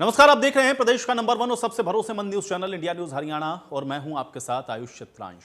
नमस्कार, आप देख रहे हैं प्रदेश का नंबर 1 और सबसे भरोसेमंद news channel India news Haryana और मैं हूं आपके साथ आयुष चित्रांश।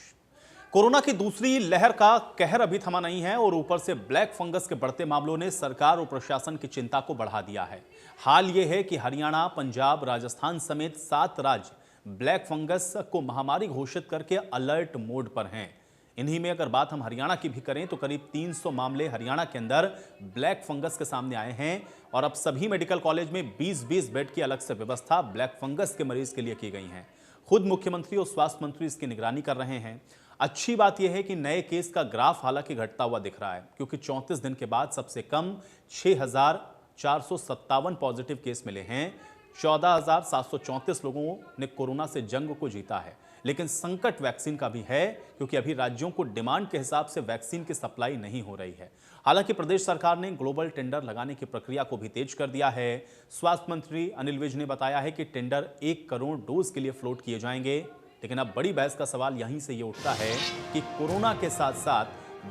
कोरोना की दूसरी लहर का कहर अभी थमा नहीं है और ऊपर से ब्लैक फंगस के बढ़ते मामलों ने सरकार और प्रशासन की चिंता को बढ़ा दिया है। हाल यह है कि हरियाणा, पंजाब, राजस्थान समेत 7 राज्य ब्लैक फंगस को महामारी घोषित करके अलर्ट मोड पर हैं। इन्हीं में अगर बात हम हरियाणा की भी करें तो करीब 300 मामले हरियाणा के अंदर ब्लैक फंगस के सामने आए हैं और अब सभी मेडिकल कॉलेज में 20-20 बेड की अलग से व्यवस्था ब्लैक फंगस के मरीज के लिए की गई है। खुद मुख्यमंत्री और स्वास्थ्य मंत्री इसकी निगरानी कर रहे हैं। अच्छी बात यह है कि नए केस का ग्राफ हालांकि घटता हुआ दिख रहा है, क्योंकि 34 दिन के बाद सबसे कम 6,457 पॉजिटिव केस मिले हैं। 14,734 लोगों ने कोरोना से जंग को जीता है। लेकिन संकट वैक्सीन का भी है, क्योंकि अभी राज्यों को डिमांड के हिसाब से वैक्सीन की सप्लाई नहीं हो रही है। हालांकि प्रदेश सरकार ने ग्लोबल टेंडर लगाने की प्रक्रिया को भी तेज कर दिया है। स्वास्थ्य मंत्री अनिल विज ने बताया है कि टेंडर 1 करोड़ डोज के लिए फ्लोट किए जाएंगे। लेकिन अब बड़ी बहस का सवाल यहीं से ये उठता है कि कोरोना के साथ साथ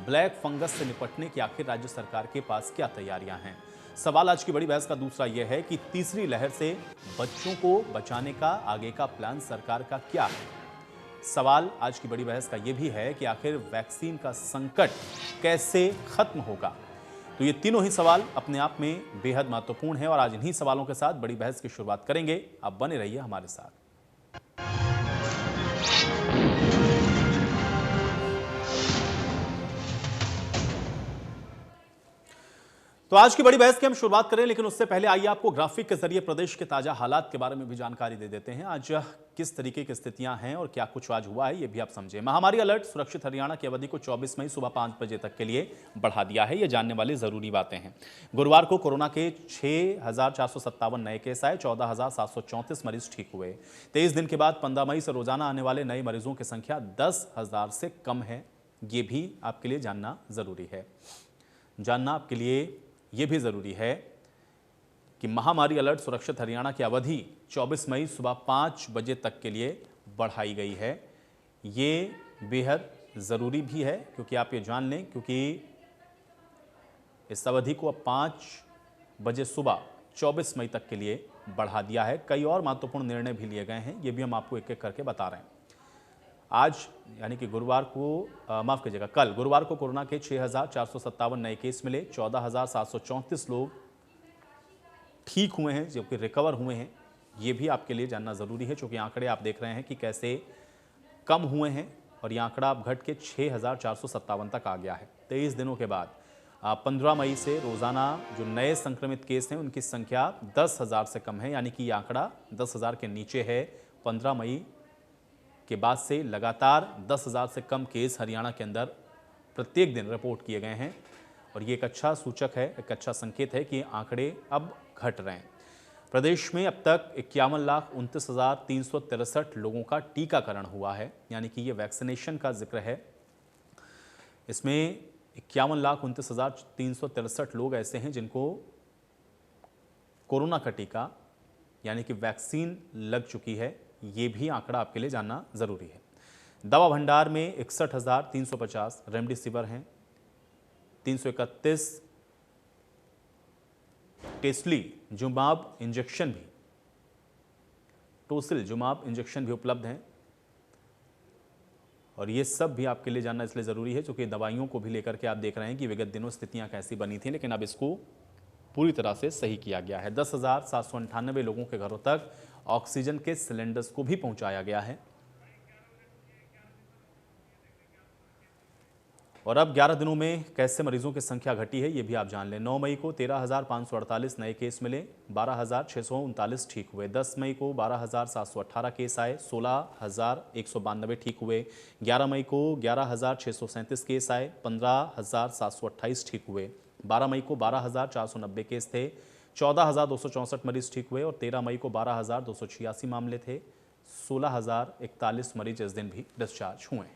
ब्लैक फंगस से निपटने की आखिर राज्य सरकार के पास क्या तैयारियां हैं। सवाल आज की बड़ी बहस का दूसरा यह है कि तीसरी लहर से बच्चों को बचाने का आगे का प्लान सरकार का क्या है। सवाल आज की बड़ी बहस का यह भी है कि आखिर वैक्सीन का संकट कैसे खत्म होगा। तो ये तीनों ही सवाल अपने आप में बेहद महत्वपूर्ण हैं और आज इन्हीं सवालों के साथ बड़ी बहस की शुरुआत करेंगे। आप बने रहिए हमारे साथ। तो आज की बड़ी बहस की हम शुरुआत करें, लेकिन उससे पहले आइए आपको ग्राफिक के जरिए प्रदेश के ताजा हालात के बारे में भी जानकारी दे देते हैं। आज किस तरीके की स्थितियां हैं और क्या कुछ आज हुआ है, ये भी आप समझें। महामारी अलर्ट सुरक्षित हरियाणा की अवधि को 24 मई सुबह 5 बजे तक के लिए बढ़ा दिया है। ये जानने वाली जरूरी बातें हैं। गुरुवार को कोरोना के 6,457 नए केस आए, 14,734 मरीज ठीक हुए। 23 दिन के बाद 15 मई से रोजाना आने वाले नए मरीजों की संख्या 10,000 से कम है। ये भी आपके लिए जानना जरूरी है। जानना आपके लिए यह भी जरूरी है कि महामारी अलर्ट सुरक्षित हरियाणा की अवधि 24 मई सुबह 5 बजे तक के लिए बढ़ाई गई है। ये बेहद ज़रूरी भी है, क्योंकि आप ये जान लें, क्योंकि इस अवधि को अब 5 बजे सुबह 24 मई तक के लिए बढ़ा दिया है। कई और महत्वपूर्ण निर्णय भी लिए गए हैं, ये भी हम आपको एक एक करके बता रहे हैं। आज यानी कि गुरुवार को माफ़ कीजिएगा, कल गुरुवार को कोरोना के 6,457 नए केस मिले। 14,734 लोग ठीक हुए हैं, जबकि रिकवर हुए हैं। ये भी आपके लिए जानना ज़रूरी है, क्योंकि आंकड़े आप देख रहे हैं कि कैसे कम हुए हैं और ये आंकड़ा अब घट के 6,457 तक आ गया है 23 दिनों के बाद। 15 मई से रोज़ाना जो नए संक्रमित केस हैं उनकी संख्या 10,000 से कम है, यानी कि ये आंकड़ा 10,000 के नीचे है। 15 मई के बाद से लगातार 10,000 से कम केस हरियाणा के अंदर प्रत्येक दिन रिपोर्ट किए गए हैं और ये एक अच्छा सूचक है, एक अच्छा संकेत है कि आंकड़े अब घट रहे हैं। प्रदेश में अब तक 51,29,363 लोगों का टीकाकरण हुआ है, यानी कि ये वैक्सीनेशन का जिक्र है। इसमें 51,29,363 लोग ऐसे हैं जिनको कोरोना का टीका यानी कि वैक्सीन लग चुकी है। ये भी आंकड़ा आपके लिए जानना जरूरी है। दवा भंडार में 61,350 रेमडेसिविर हैं, 331 टोसिलीजुमाब इंजेक्शन भी उपलब्ध हैं। और ये सब भी आपके लिए जानना इसलिए ज़रूरी है क्योंकि दवाइयों को भी लेकर के आप देख रहे हैं कि विगत दिनों स्थितियां कैसी बनी थी, लेकिन अब इसको पूरी तरह से सही किया गया है। 10,798 लोगों के घरों तक ऑक्सीजन के सिलेंडर्स को भी पहुंचाया गया है। और अब 11 दिनों में कैसे मरीजों की संख्या घटी है, ये भी आप जान लें। 9 मई को 13,548 नए केस मिले, 12,639 ठीक हुए। 10 मई को 12,718 केस आए, 16,192 ठीक हुए। 11 मई को 11,637 केस आए, 15,728 ठीक हुए। 12 मई को 12,490 केस थे, 14,264 मरीज ठीक हुए और 13 मई को 12,286 मामले थे। 16,041 मरीज इस दिन भी डिस्चार्ज हुए।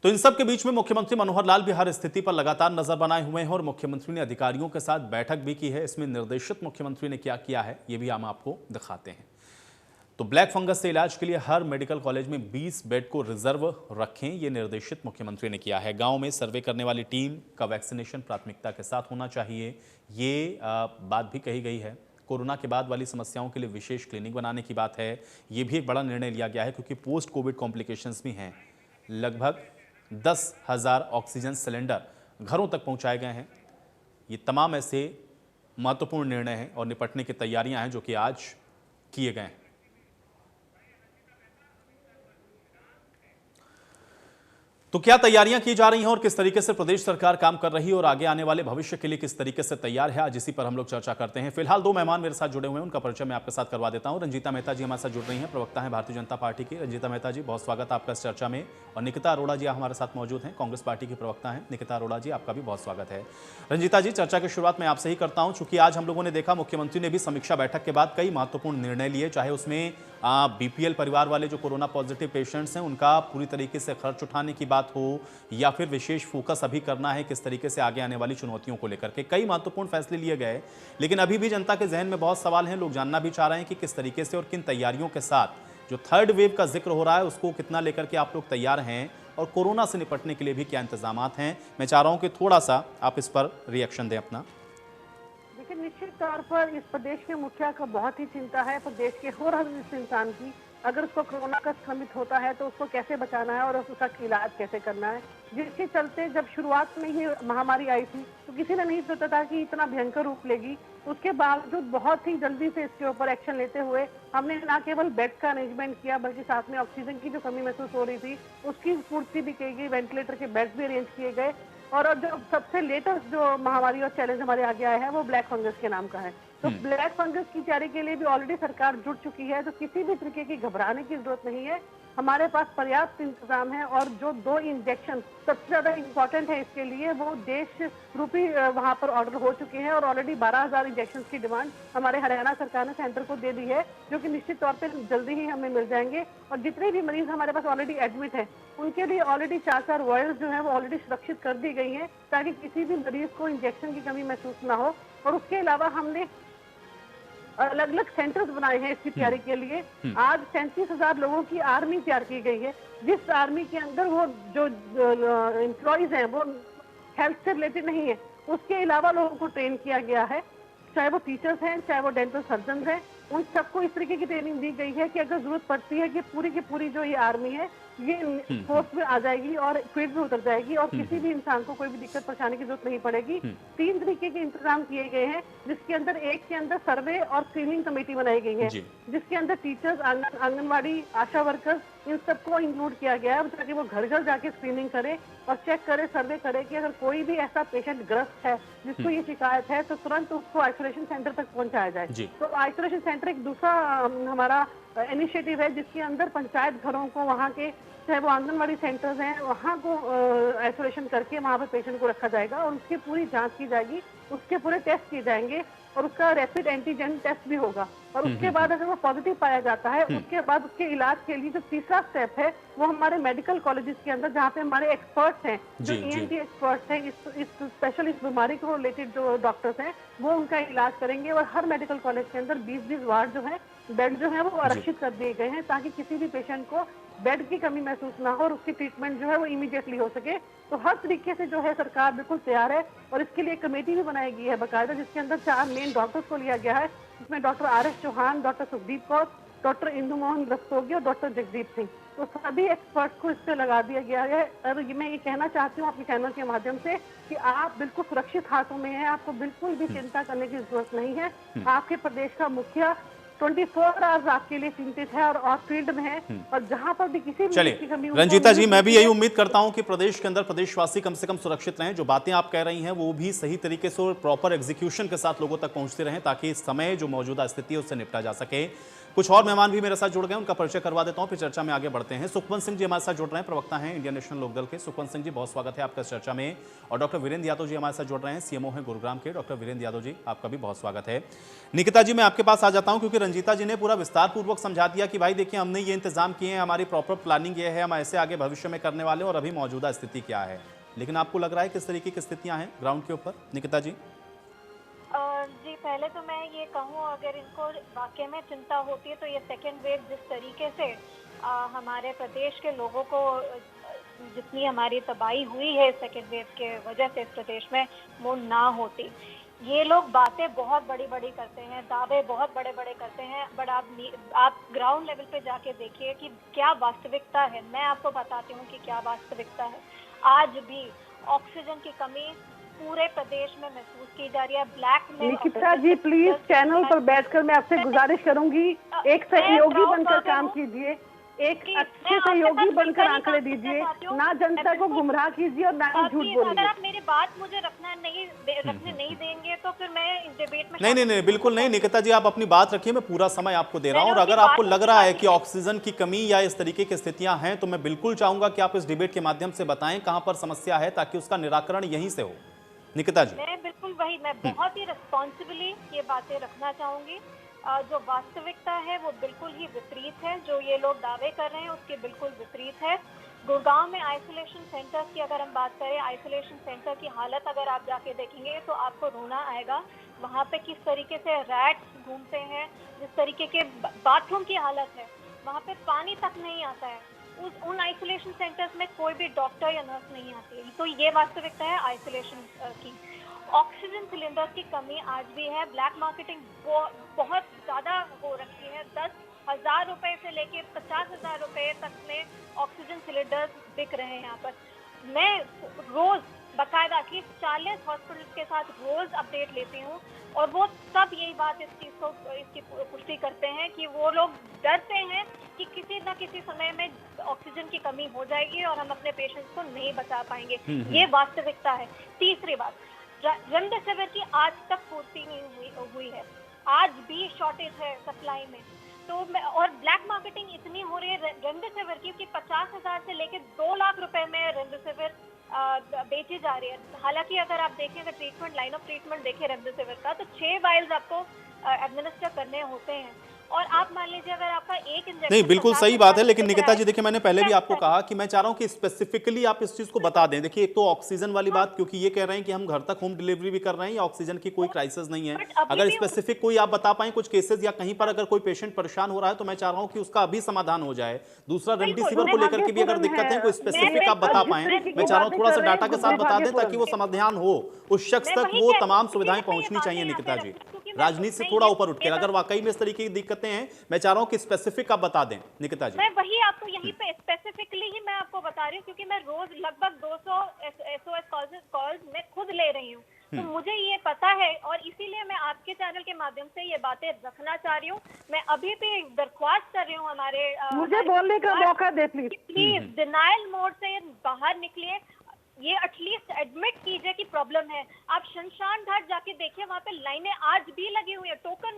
तो इन सब के बीच में मुख्यमंत्री मनोहर लाल भी हर स्थिति पर लगातार नजर बनाए हुए हैं और मुख्यमंत्री ने अधिकारियों के साथ बैठक भी की है। इसमें निर्देशित मुख्यमंत्री ने क्या किया है, ये भी हम आपको दिखाते हैं। तो ब्लैक फंगस से इलाज के लिए हर मेडिकल कॉलेज में 20 बेड को रिजर्व रखें, ये निर्देशित मुख्यमंत्री ने किया है। गांव में सर्वे करने वाली टीम का वैक्सीनेशन प्राथमिकता के साथ होना चाहिए, ये बात भी कही गई है। कोरोना के बाद वाली समस्याओं के लिए विशेष क्लिनिक बनाने की बात है, ये भी एक बड़ा निर्णय लिया गया है क्योंकि पोस्ट कोविड कॉम्प्लिकेशंस भी हैं। लगभग 10,000 ऑक्सीजन सिलेंडर घरों तक पहुंचाए गए हैं। ये तमाम ऐसे महत्वपूर्ण निर्णय हैं और निपटने की तैयारियां हैं जो कि आज किए गए हैं। तो क्या तैयारियां की जा रही हैं और किस तरीके से प्रदेश सरकार काम कर रही है और आगे आने वाले भविष्य के लिए किस तरीके से तैयार है, आज इसी पर हम लोग चर्चा करते हैं। फिलहाल 2 मेहमान मेरे साथ जुड़े हुए हैं, उनका परिचय मैं आपके साथ करवा देता हूं। रंजीता मेहता जी हमारे साथ जुड़ रही हैं, प्रवक्ता हैं भारतीय जनता पार्टी की। रंजीता मेहता जी, बहुत स्वागत है आपका इस चर्चा में। और निकिता अरोड़ा जी हमारे साथ मौजूद हैं, कांग्रेस पार्टी की प्रवक्ता हैं। निकिता अरोड़ा जी, आपका भी बहुत स्वागत है। रंजीता जी, चर्चा की शुरुआत मैं आपसे ही करता हूं, चूंकि आज हम लोगों ने देखा मुख्यमंत्री ने भी समीक्षा बैठक के बाद कई महत्वपूर्ण निर्णय लिए, चाहे उसमें बीपीएल परिवार वाले जो कोरोना पॉजिटिव पेशेंट्स हैं उनका पूरी तरीके से खर्च उठाने की बात हो, या फिर विशेष फोकस अभी करना है किस तरीके से आगे आने वाली चुनौतियों को लेकर के। कई महत्वपूर्ण फैसले लिए गए, लेकिन अभी भी जनता के जहन में बहुत सवाल हैं। लोग जानना भी चाह रहे हैं कि किस तरीके से और किन तैयारियों के साथ जो थर्ड वेव का जिक्र हो रहा है उसको कितना लेकर के आप लोग तैयार हैं और कोरोना से निपटने के लिए भी क्या इंतजामात हैं। मैं चाह रहा हूं कि थोड़ा सा आप इस पर रिएक्शन दें अपना। देखिए, निश्चित तौर पर इस प्रदेश के मुखिया को बहुत ही चिंता है प्रदेश के हर इंसान की। अगर उसको कोरोना का संक्रमित होता है तो उसको कैसे बचाना है और उसका इलाज कैसे करना है, जिसके चलते जब शुरुआत में ही महामारी आई थी तो किसी ने नहीं सोचा था कि इतना भयंकर रूप लेगी। उसके बावजूद बहुत ही जल्दी से इसके ऊपर एक्शन लेते हुए हमने न केवल बेड का अरेंजमेंट किया बल्कि साथ में ऑक्सीजन की जो कमी महसूस हो रही थी उसकी पूर्ति भी की गई, वेंटिलेटर के बेड भी अरेंज किए गए। और जो सबसे लेटेस्ट जो महामारी और चैलेंज हमारे आगे आया है वो ब्लैक फंगस के नाम का है। तो ब्लैक फंगस की तैयारी के लिए भी ऑलरेडी सरकार जुट चुकी है, तो किसी भी तरीके की घबराने की जरूरत नहीं है। हमारे पास पर्याप्त इंतजाम है और जो 2 इंजेक्शन सबसे ज्यादा इम्पोर्टेंट है इसके लिए वो देश रूपी वहां पर ऑर्डर हो चुके हैं और ऑलरेडी 12,000 इंजेक्शन की डिमांड हमारे हरियाणा सरकार ने सेंटर को दे दी है, जो कि निश्चित तौर पर जल्दी ही हमें मिल जाएंगे। और जितने भी मरीज हमारे पास ऑलरेडी एडमिट है उनके लिए ऑलरेडी 4 वायर्स जो है वो ऑलरेडी सुरक्षित कर दी गई है ताकि किसी भी मरीज को इंजेक्शन की कमी महसूस ना हो। और उसके अलावा हमने अलग अलग सेंटर्स बनाए हैं इसकी तैयारी के लिए। आज 37,000 लोगों की आर्मी तैयार की गई है, जिस आर्मी के अंदर वो जो एम्प्लॉइज हैं वो हेल्थ से रिलेटेड नहीं है, उसके अलावा लोगों को ट्रेन किया गया है, चाहे वो टीचर्स हैं चाहे वो डेंटल सर्जन हैं, उन सबको इस तरीके की ट्रेनिंग दी गई है कि अगर जरूरत पड़ती है कि पूरी की पूरी जो ये आर्मी है ये फोर्स में आ जाएगी और फील्ड में उतर जाएगी और किसी भी इंसान को कोई भी दिक्कत परेशानी की जरूरत नहीं पड़ेगी। 3 तरीके के इंतजाम किए गए हैं, जिसके अंदर एक के अंदर सर्वे और स्क्रीनिंग कमेटी बनाई गई है, जिसके अंदर टीचर्स, आंगनबाड़ी, आशा वर्कर्स, इन सबको इंक्लूड किया गया है ताकि वो घर घर जाके स्क्रीनिंग करे और चेक करे, सर्वे करे कि अगर कोई भी ऐसा पेशेंट ग्रस्त है जिसको ये शिकायत है तो तुरंत उसको आइसोलेशन सेंटर तक पहुंचाया जाए। तो आइसोलेशन सेंटर एक दूसरा हमारा इनिशिएटिव है जिसके अंदर पंचायत घरों को, वहाँ के चाहे वो आंगनबाड़ी सेंटर्स हैं, वहाँ को आइसोलेशन करके वहाँ पर पेशेंट को रखा जाएगा और उसकी पूरी जांच की जाएगी, उसके पूरे टेस्ट किए जाएंगे और उसका रैपिड एंटीजन टेस्ट भी होगा। और उसके बाद अगर वो पॉजिटिव पाया जाता है उसके बाद उसके इलाज के लिए जो तीसरा स्टेप है वो हमारे मेडिकल कॉलेजेस के अंदर, जहाँ पे हमारे एक्सपर्ट्स हैं, जो ईएनटी एक्सपर्ट्स हैं, इस स्पेशल इस बीमारी को रिलेटेड जो डॉक्टर्स हैं वो उनका इलाज करेंगे। और हर मेडिकल कॉलेज के अंदर 20-20 वार्ड जो है, बेड जो है वो आरक्षित कर दिए गए हैं ताकि किसी भी पेशेंट को बेड की कमी महसूस ना हो और उसकी ट्रीटमेंट जो है वो इमीडिएटली हो सके। तो हर तरीके से जो है सरकार बिल्कुल तैयार है और इसके लिए कमेटी भी बनाई गई है बाकायदा, जिसके अंदर 4 मेन डॉक्टर्स को लिया गया है, जिसमें doctor RS Chauhan, doctor Sukhdeep Kaur, doctor Indu Mohan Rastogi और डॉक्टर जगदीप सिंह। तो सभी एक्सपर्ट्स को इस पे लगा दिया गया है। और मैं ये कहना चाहती हूँ आपके चैनल के माध्यम से कि आप बिल्कुल सुरक्षित हाथों में हैं, आपको बिल्कुल भी चिंता करने की जरूरत नहीं है। आपके प्रदेश का मुखिया 24 आवर्स आपके लिए चिंतित है और फील्ड में है और जहां पर भी किसी भी की कमी। रंजीता जी, मैं भी यही उम्मीद करता हूं कि प्रदेश के अंदर प्रदेशवासी कम से कम सुरक्षित रहें, जो बातें आप कह रही हैं वो भी सही तरीके से और प्रॉपर एग्जीक्यूशन के साथ लोगों तक पहुंचते रहें ताकि इस समय जो मौजूदा स्थिति है उससे निपटा जा सके। कुछ और मेहमान भी मेरे साथ जुड़ गए, उनका परिचय करवा देता हूं, फिर चर्चा में आगे बढ़ते हैं। सुखवंत सिंह जी हमारे साथ जुड़ रहे हैं, प्रवक्ता हैं इंडियन नेशनल लोकदल के। सुखवंत सिंह जी, बहुत स्वागत है आपका इस चर्चा में। और डॉक्टर वीरेंद्र यादव जी हमारे साथ जुड़ रहे हैं, सीएमओ हैं गुरुग्राम के। डॉक्टर वीरेंद्र यादव जी, आपका भी बहुत स्वागत है। निकिता जी, मैं आपके पास आ जाता हूं क्योंकि रंजीता जी ने पूरा विस्तार पूर्वक समझा दिया कि भाई देखिए हमने ये इंतजाम किए हैं, हमारी प्रॉपर प्लानिंग ये है, हम ऐसे आगे भविष्य में करने वाले हैं और अभी मौजूदा स्थिति क्या है। लेकिन आपको लग रहा है किस तरीके की स्थितियां हैं ग्राउंड के ऊपर, निकिता जी? जी पहले तो मैं ये कहूँ, अगर इनको वाकई में चिंता होती है तो ये सेकेंड वेव जिस तरीके से हमारे प्रदेश के लोगों को जितनी हमारी तबाही हुई है सेकेंड वेव के वजह से इस प्रदेश में, वो ना होती। ये लोग बातें बहुत बड़ी बड़ी करते हैं, दावे बहुत बड़े बड़े करते हैं, बट आप ग्राउंड लेवल पे जाके देखिए कि क्या वास्तविकता है। मैं आपको बताती हूँ कि क्या वास्तविकता है। आज भी ऑक्सीजन की कमी पूरे प्रदेश में महसूस की जा रही है। ब्लैक में निकिता जी प्लीज चैनल पर बैठकर मैं आपसे गुजारिश करूंगी, एक सहयोगी बनकर काम कीजिए, एक अच्छे सहयोगी बनकर आंकड़े दीजिए, ना जनता को गुमराह कीजिए और ना ही झूठ बोलिए। अगर आप मेरी बात मुझे रखने नहीं देंगे तो फिर मैं इस डिबेट में नहीं, बिल्कुल नहीं निकिता जी, आप अपनी बात रखिए, मैं पूरा समय आपको दे रहा हूं। और अगर आपको लग रहा है कि ऑक्सीजन की कमी या इस तरीके की स्थितियां हैं तो मैं बिल्कुल चाहूंगा कि आप इस डिबेट के माध्यम से बताएं कहां पर समस्या है, ताकि उसका निराकरण यहीं से हो। निकिता जी, मैं बहुत ही रिस्पॉन्सिबली ये बातें रखना चाहूंगी। जो वास्तविकता है वो बिल्कुल ही विपरीत है। जो ये लोग दावे कर रहे हैं उसके बिल्कुल विपरीत है। गुड़गांव में आइसोलेशन सेंटर्स की अगर हम बात करें, आइसोलेशन सेंटर की हालत अगर आप जाके देखेंगे तो आपको रोना आएगा। वहाँ पे किस तरीके से रैट्स घूमते हैं, जिस तरीके के बाथरूम की हालत है, वहाँ पे पानी तक नहीं आता है। उन आइसोलेशन सेंटर्स में कोई भी डॉक्टर या नर्स नहीं आती है। तो ये वास्तविकता है आइसोलेशन की। ऑक्सीजन सिलेंडर्स की कमी आज भी है। ब्लैक मार्केटिंग बहुत ज़्यादा हो रखी है। 10,000 रुपए से लेके 50,000 रुपए तक में ऑक्सीजन सिलेंडर्स बिक रहे हैं यहाँ पर। मैं रोज बाकायदा की 40 हॉस्पिटल के साथ रोज अपडेट लेती हूँ और वो सब यही बात इसकी पुष्टि करते हैं कि वो लोग डरते हैं कि किसी न किसी समय में ऑक्सीजन की कमी हो जाएगी और हम अपने पेशेंट्स को नहीं बचा पाएंगे। ये वास्तविकता है। तीसरी बात, रेमडेसिविर की आज तक पूर्ति नहीं हुई है। आज भी शॉर्टेज है सप्लाई में। तो और ब्लैक मार्केटिंग इतनी हो रही है रेमडेसिविर की कि 50,000 से लेके 2 लाख रुपए में रेमडेसिविर बेची जा रही है। हालांकि अगर आप देखें, अगर ट्रीटमेंट लाइन ऑफ ट्रीटमेंट देखें रेमडेसिविर का, तो 6 वाइल्स आपको एडमिनिस्टर करने होते हैं। और आप मान लीजिए अगर आपका एक इंजेक्शन, नहीं बिल्कुल सही बात है। लेकिन निकिता जी देखिए, मैंने पहले भी आपको कहा कि मैं चाह रहा हूं कि स्पेसिफिकली आप इस चीज को बता दें। देखिए, एक तो ऑक्सीजन वाली बात, क्योंकि ये कह रहे हैं कि हम घर तक होम डिलीवरी भी कर रहे हैं, या ऑक्सीजन की कोई क्राइसिस नहीं है। अगर स्पेसिफिक कोई आप बता पाए कुछ केसेस, या कहीं पर अगर कोई पेशेंट परेशान हो रहा है, तो मैं चाह रहा हूं कि उसका अभी समाधान हो जाए। दूसरा, रेमडेसिविर को लेकर के भी अगर दिक्कत है, कोई स्पेसिफिक आप बता पाए, मैं चाह रहा हूं थोड़ा सा डाटा के साथ बता दें ताकि वो समाधान हो, उस शख्स तक वो तमाम सुविधाएं पहुंचनी चाहिए। निकिता जी, राजनीति से थोड़ा ऊपर उठ के, अगर वाकई में इस तरीके की दिक्कतें हैं, मैं चाह रहा हूं कि स्पेसिफिक आप बता दें। निकिता जी, मैं वही आपको यहीं पे स्पेसिफिकली ही मैं आपको बता रही हूँ, क्योंकि मैं रोज लगभग 200 SOS कॉल्स मैं खुद ले रही हूँ। तो मुझे ये पता है और इसीलिए मैं आपके चैनल के माध्यम से ये बातें रखना चाह रही हूँ। मैं अभी भी दरख्वास्त कर रही हूँ हमारे मुझे बोलने का मौका दे प्लीज डिनायल मोड से बाहर निकलिए। ये एटलीस्ट एडमिट कीजिए कि प्रॉब्लम है। आप शमशान घाट जाके देखिए, वहाँ पे लाइनें आज भी लगी हुई है, टोकन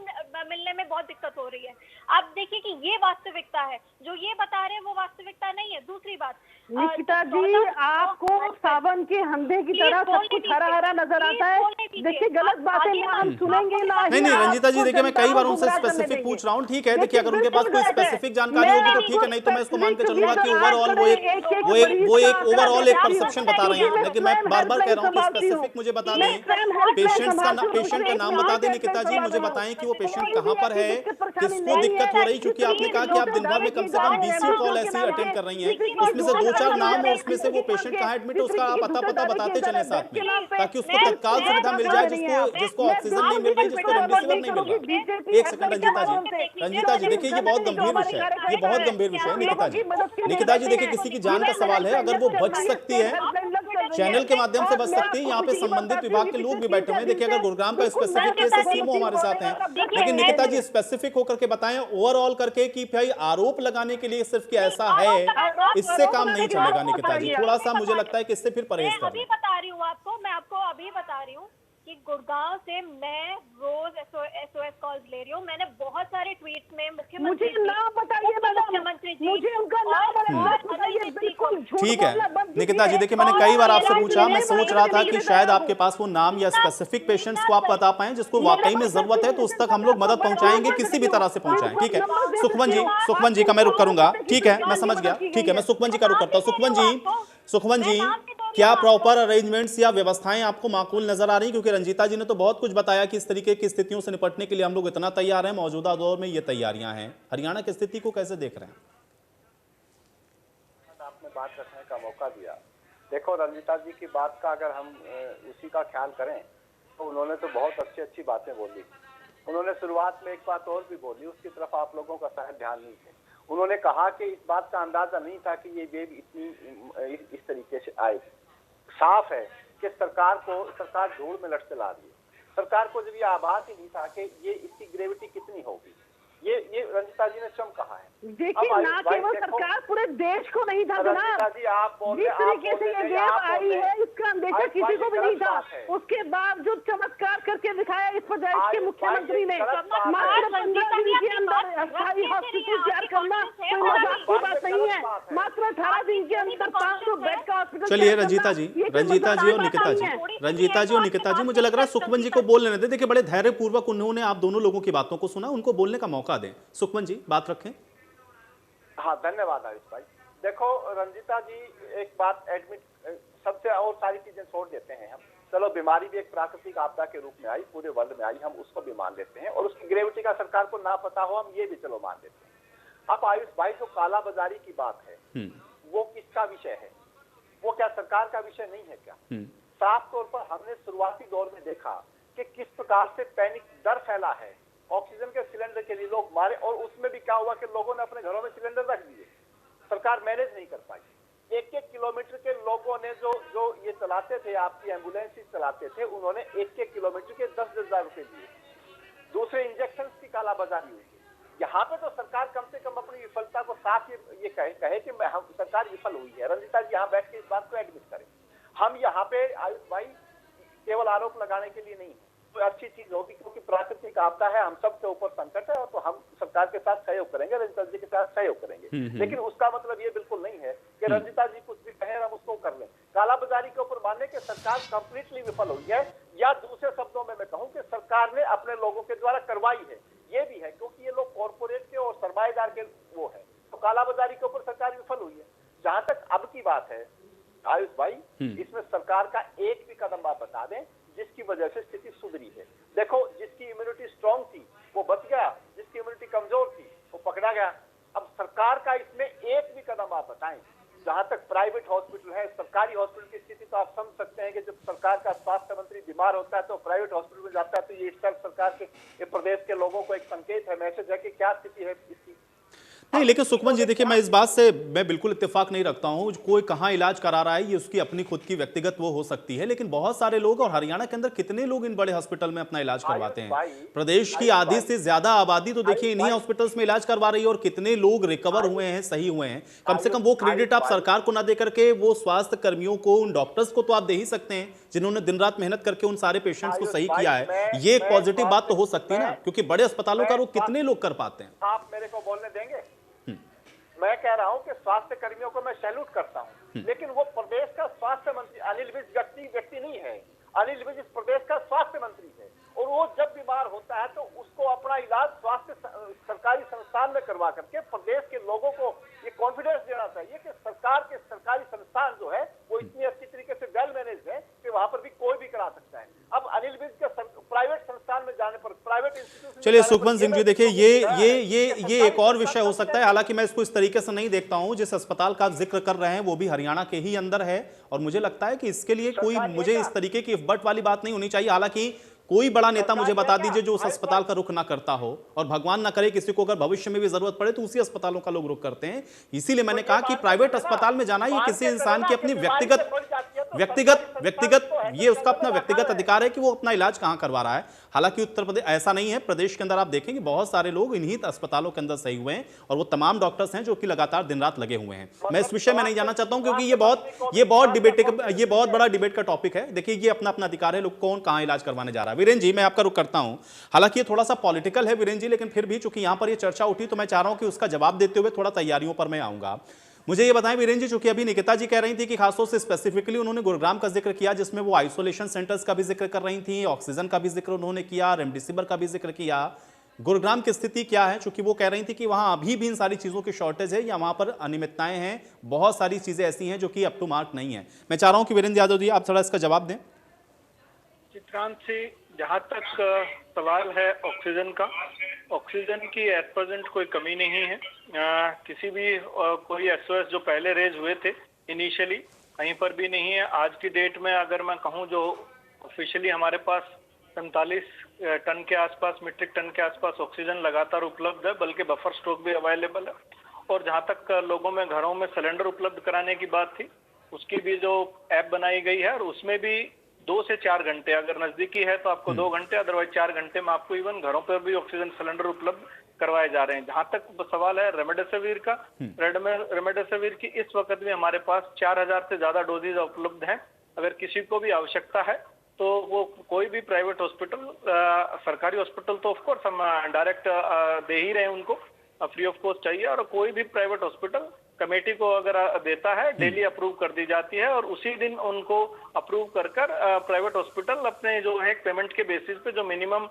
मिलने में बहुत दिक्कत हो रही है। आप देखिए कि ये वास्तविकता है। जो ये बता रहे हैं वो वास्तविकता नहीं है। दूसरी बात, निकिता जी, आपको सावन के हंधे की तरह सब कुछ हरा हरा नजर आता है। देखिए, गलत बातें ना हम सुनेंगे ना। नहीं रंजीता जी, देखिए मैं कई बार उनसे स्पेसिफिक पूछ रहा हूँ। ठीक है, देखिए अगर उनके पास कोई स्पेसिफिक जानकारी होगी तो ठीक है, नहीं तो मैं इसको मान के चलूंगा कि ओवरऑल वो एक ओवरऑल एक परसेप्शन बता रही हैं। लेकिन मैं बार बार कह रहा हूँ कि स्पेसिफिक मुझे बता दें, पेशेंट का नाम बता दें। निकिता जी, मुझे बताएं कि वो पेशेंट कहाँ पर है, किसको दिक्कत हो रही। क्योंकि आपने कहा कि आप दिन भर में कम से कम 20 कॉल ऐसी अटेंड कर रही हैं, उसमें से 2-4 नाम और उसमें से वो पेशेंट कहाँ एडमिट है उसका आप पता बताते चलें साथ में, ताकि उसको तत्काल सुविधा मिल जाए, जिसको ऑक्सीजन नहीं मिल रही, जिसको रेमडेसिविर नहीं मिल रहा। एक सेकंड रंजीता जी देखिए, ये बहुत गंभीर विषय है, ये बहुत गंभीर विषय है। निकिता जी देखिए, किसी की जान का सवाल है, अगर वो बच सकती है चैनल के माध्यम से बच सकती है। यहाँ पे संबंधित विभाग के लोग भी बैठे हुए हैं। देखिए, अगर गुरुग्राम का स्पेसिफिक केस है, सीएमओ हमारे साथ हैं, लेकिन निकिता जी स्पेसिफिक होकर के बताएं ओवरऑल करके कि भाई आरोप लगाने के लिए सिर्फ कि ऐसा है, इससे काम नहीं चलेगा। निकिता जी, थोड़ा सा मुझे लगता है कि इससे फिर परहेज करें। अभी बता रही हूँ आपको, मैं आपको अभी बता रही हूँ कि गुड़गांव से मैं रोज SOS कॉल्स ले रही हूँ। मैंने बहुत सारे ट्वीट में मुख्यमंत्री, मुझे नाम बताइए मुख्यमंत्री जी, मुझे उनका नाम बताइए। बिल्कुल ठीक है निकिता जी, देखिए मैंने कई बार आपसे पूछा, मैं सोच रहा था कि शायद आपके पास वो नाम या स्पेसिफिक पेशेंट्स को आप बता पाएं जिसको वाकई में जरूरत है, तो उस तक हम लोग मदद पहुंचाएंगे, किसी भी तरह से पहुंचाएं। ठीक है, सुखवन जी का मैं रुक करूंगा। ठीक है, मैं समझ गया। ठीक है, मैं सुखवन जी का रुक करता हूँ। सुखवन जी क्या प्रॉपर अरेंजमेंट्स या व्यवस्थाएं आपको माकूल नजर आ रही? क्योंकि रंजीता जी ने तो बहुत कुछ बताया कि इस तरीके की स्थितियों से निपटने के लिए हम लोग इतना तैयार हैं, मौजूदा दौर में ये तैयारियां हैं। हरियाणा की स्थिति को कैसे देख रहे हैं? आपने बात रखने का मौका दिया। देखो, रंजीता जी की बात का अगर हम उसी का ख्याल करें तो उन्होंने तो बहुत अच्छी अच्छी बातें बोली। उन्होंने शुरुआत में एक बात और भी बोली, उसकी तरफ आप लोगों का शायद ध्यान नहीं है। उन्होंने कहा कि इस बात का अंदाजा नहीं था कि ये वेव इतनी इस तरीके से आएगी। साफ है कि सरकार धूल में लटके ला रही है। सरकार को जब ये आभास ही नहीं था कि ये इसकी ग्रेविटी कितनी होगी, ये रंजीता जी ने स्वयं कहा है। देखिए, ना केवल सरकार, पूरे देश को नहीं था जनाब। जिस तरीके से ये वेव आई है इसका अंदेशा किसी को भी नहीं था। उसके बावजूद चमत्कार करके दिखाया इस प्रदेश के मुख्यमंत्री ने। मात्र 15 दिन के अंदर अस्थायी हॉस्पिटल तैयार करना कोई मजाक की बात नहीं है। मात्र 18 दिन के अंदर 500 बेड का हॉस्पिटल। चलिए रंजीता जी और निकिता जी, मुझे लग रहा है सुखमन जी को बोल लेने दें। देखिए, बड़े धैर्यपूर्वक उन्होंने आप दोनों लोगों की बातों को सुना, उनको बोलने का मौका दें। सुखमन जी, बात रखें। हाँ, धन्यवाद आयुष भाई। देखो रंजीता जी, एक बात एडमिट, सबसे और सारी चीजें छोड़ देते हैं हम। चलो, बीमारी भी एक प्राकृतिक आपदा के रूप में आई, पूरे वर्ल्ड में आई, हम उसको भी मान लेते हैं और उसकी ग्रेविटी का सरकार को ना पता हो, हम ये भी चलो मान लेते हैं। अब आयुष भाई, जो काला बाजारी की बात है वो किसका विषय है? वो क्या सरकार का विषय नहीं है क्या? साफ तौर पर हमने शुरुआती दौर में देखा कि किस प्रकार से पैनिक डर फैला है। ऑक्सीजन के सिलेंडर के लिए लोग मारे और उसमें भी क्या हुआ कि लोगों ने अपने घरों में सिलेंडर रख दिए। सरकार मैनेज नहीं कर पाई। 1-1 किलोमीटर के लोगों ने जो ये चलाते थे, आपकी एम्बुलेंस चलाते थे, उन्होंने 1-1 किलोमीटर के 10-10 हजार रुपए दिए। दूसरे इंजेक्शन की कालाबाजारी हुई। यहाँ पे तो सरकार कम से कम अपनी विफलता को साफ ये कहे कि हम सरकार विफल हुई है। रंजीता जी यहाँ बैठ के इस बात को एडमिट करें। हम यहाँ पे आयुष भाई केवल आरोप लगाने के लिए नहीं है, तो अच्छी चीज होगी, क्योंकि प्राकृतिक आपदा है, हम सबके ऊपर संकट है और तो हम सरकार के साथ सहयोग करेंगे, रंजीता जी के साथ सहयोग करेंगे। लेकिन उसका मतलब ये बिल्कुल नहीं है कि रंजीता जी कुछ भी कहें हम उसको कर लें। कालाबाजारी के ऊपर मानने के सरकार कंप्लीटली विफल हुई है, या दूसरे शब्दों में मैं कहूँ कि सरकार ने अपने लोगों के द्वारा करवाई है। ये भी है क्योंकि ये लोग कॉर्पोरेट के और सरमाएदार के वो है, तो कालाबाजारी के ऊपर सरकार विफल हुई है। जहां तक अब की बात है आयुष भाई, इसमें सरकार का एक भी कदम आप बता दें जिसकी वजह से स्थिति सुधरी है। देखो, जिसकी इम्यूनिटी स्ट्रांग थी वो बच गया, जिसकी इम्यूनिटी कमजोर थी वो पकड़ा गया। अब सरकार का इसमें एक भी कदम आप बताएं। जहां तक प्राइवेट हॉस्पिटल है, सरकारी हॉस्पिटल की स्थिति तो आप समझ सकते हैं कि जब सरकार का स्वास्थ्य मंत्री बीमार होता है तो प्राइवेट हॉस्पिटल में जाता है, तो ये सरकार के, ये प्रदेश के लोगों को एक संकेत है, मैसेज है कि क्या स्थिति है इसकी। नहीं, लेकिन सुखमन जी देखिए, मैं इस बात से मैं बिल्कुल इत्तेफाक नहीं रखता हूं। कोई कहां इलाज करा रहा है ये उसकी अपनी खुद की व्यक्तिगत वो हो सकती है, लेकिन बहुत सारे लोग, और हरियाणा के अंदर कितने लोग इन बड़े हॉस्पिटल में अपना इलाज करवाते हैं। प्रदेश की आधी से ज्यादा आबादी तो देखिए इन्हीं हॉस्पिटल्स में इलाज करवा रही है, और कितने लोग रिकवर हुए हैं, सही हुए हैं। कम से कम वो क्रेडिट आप सरकार को ना दे करके वो स्वास्थ्य कर्मियों को, उन डॉक्टर्स को तो आप दे ही सकते हैं जिन्होंने दिन रात मेहनत करके उन सारे पेशेंट्स को सही किया है। ये एक पॉजिटिव बात तो हो सकती है ना, क्योंकि बड़े अस्पतालों का रोग कितने लोग कर पाते हैं। आप मेरे को बोलने देंगे? मैं कह रहा हूं कि स्वास्थ्य कर्मियों को मैं सैल्यूट करता हूं, लेकिन वो प्रदेश का स्वास्थ्य मंत्री अनिल विज व्यक्ति नहीं है। अनिल विज इस प्रदेश का स्वास्थ्य मंत्री है, और वो जब बीमार होता है तो उसको अपना इलाज स्वास्थ्य सरकारी संस्थान में करवा करके प्रदेश के लोगों को ये कॉन्फिडेंस देना चाहिए कि सरकार के सरकारी संस्थान जो है वो इतनी अच्छी तरीके से वेल मैनेज है कि वहां पर भी कोई भी करा सकता है। अब अनिल विज के प्राइवेट संस्थान में जाने पर, प्राइवेट इंस्टीट्यूशन, चलिए सुखमन सिंह जी, देखिए ये एक और विषय हो सकता है। हालांकि मैं इसको इस तरीके से नहीं देखता हूं। जिस अस्पताल का आप जिक्र कर रहे हैं वो भी हरियाणा के ही अंदर है, और मुझे लगता है कि इसके लिए कोई, मुझे इस तरीके की इफ्बट वाली बात नहीं होनी चाहिए। हालांकि कोई बड़ा नेता मुझे बता दीजिए जो उस अस्पताल का रुख ना करता हो, और भगवान ना करे किसी को अगर भविष्य में भी जरूरत पड़े तो उसी अस्पतालों का लोग रुख करते हैं। इसीलिए मैंने कहा कि प्राइवेट अस्पताल में जाना ये किसी इंसान की अपनी व्यक्तिगत ये उसका अपना व्यक्तिगत अधिकार है कि वो अपना इलाज कहां करवा रहा है। हालांकि उत्तर प्रदेश ऐसा नहीं है, प्रदेश के अंदर आप देखेंगे बहुत सारे लोग इन्हीं अस्पतालों के अंदर सही हुए हैं, और वो तमाम डॉक्टर्स हैं जो कि लगातार दिन रात लगे हुए हैं। मैं इस विषय में नहीं जाना चाहता हूं, क्योंकि ये बहुत बड़ा डिबेट का टॉपिक है। देखिए, ये अपना अपना अधिकार है, लोग कौन कहां इलाज करवाने जा रहा है। वीरेंद्र जी, मैं आपका रुख करता हूं। हालांकि ये थोड़ा सा पॉलिटिकल है वीरेंद्र जी, लेकिन फिर भी चूंकि यहां पर ये चर्चा उठी तो मैं चाह रहा हूं कि उसका जवाब देते हुए थोड़ा तैयारियों पर मैं आऊंगा। मुझे ये बताएं वीरेंद्र जी, चूंकि अभी निकिता जी कह रही थी कि खासतौर से स्पेसिफिकली उन्होंने गुरुग्राम का जिक्र किया, जिसमें वो आइसोलेशन सेंटर्स का भी जिक्र कर रही थी, ऑक्सीजन का भी जिक्र उन्होंने किया, रेमडेसिविर का भी जिक्र किया। गुरुग्राम की स्थिति क्या है, चूंकि वो कह रही थी कि वहां अभी भी इन सारी चीजों की शॉर्टेज है या वहां पर अनियमितताएं हैं, बहुत सारी चीजें ऐसी हैं जो कि अप टू मार्क नहीं है। मैं चाह रहा हूं कि वीरेंद्र यादव जी आप थोड़ा इसका जवाब दें। चित्रांत जी, जहाँ तक सवाल है ऑक्सीजन का, ऑक्सीजन की एट प्रेजेंट कोई कमी नहीं है। किसी भी कोई एसओएस जो पहले रेज हुए थे इनिशियली, कहीं पर भी नहीं है। आज की डेट में अगर मैं कहूँ जो ऑफिशियली हमारे पास 47 टन के आसपास, मीट्रिक टन के आसपास ऑक्सीजन लगातार उपलब्ध है, बल्कि बफर स्टॉक भी अवेलेबल है। और जहाँ तक लोगों में घरों में सिलेंडर उपलब्ध कराने की बात थी, उसकी भी जो ऐप बनाई गई है और उसमें भी 2 से 4 घंटे, अगर नजदीकी है तो आपको 2 घंटे, अदरवाइज 4 घंटे में आपको इवन घरों पर भी ऑक्सीजन सिलेंडर उपलब्ध करवाए जा रहे हैं। जहां तक सवाल है रेमडेसिविर का, रेमडेसिविर की इस वक्त भी हमारे पास 4000 से ज्यादा डोजेज उपलब्ध हैं। अगर किसी को भी आवश्यकता है तो वो कोई भी प्राइवेट हॉस्पिटल, सरकारी हॉस्पिटल तो ऑफकोर्स हम डायरेक्ट दे ही रहे हैं, उनको फ्री ऑफ कॉस्ट चाहिए, और कोई भी प्राइवेट हॉस्पिटल कमेटी को अगर देता है, डेली अप्रूव कर दी जाती है और उसी दिन उनको अप्रूव कर प्राइवेट हॉस्पिटल अपने जो है पेमेंट के बेसिस पे जो मिनिमम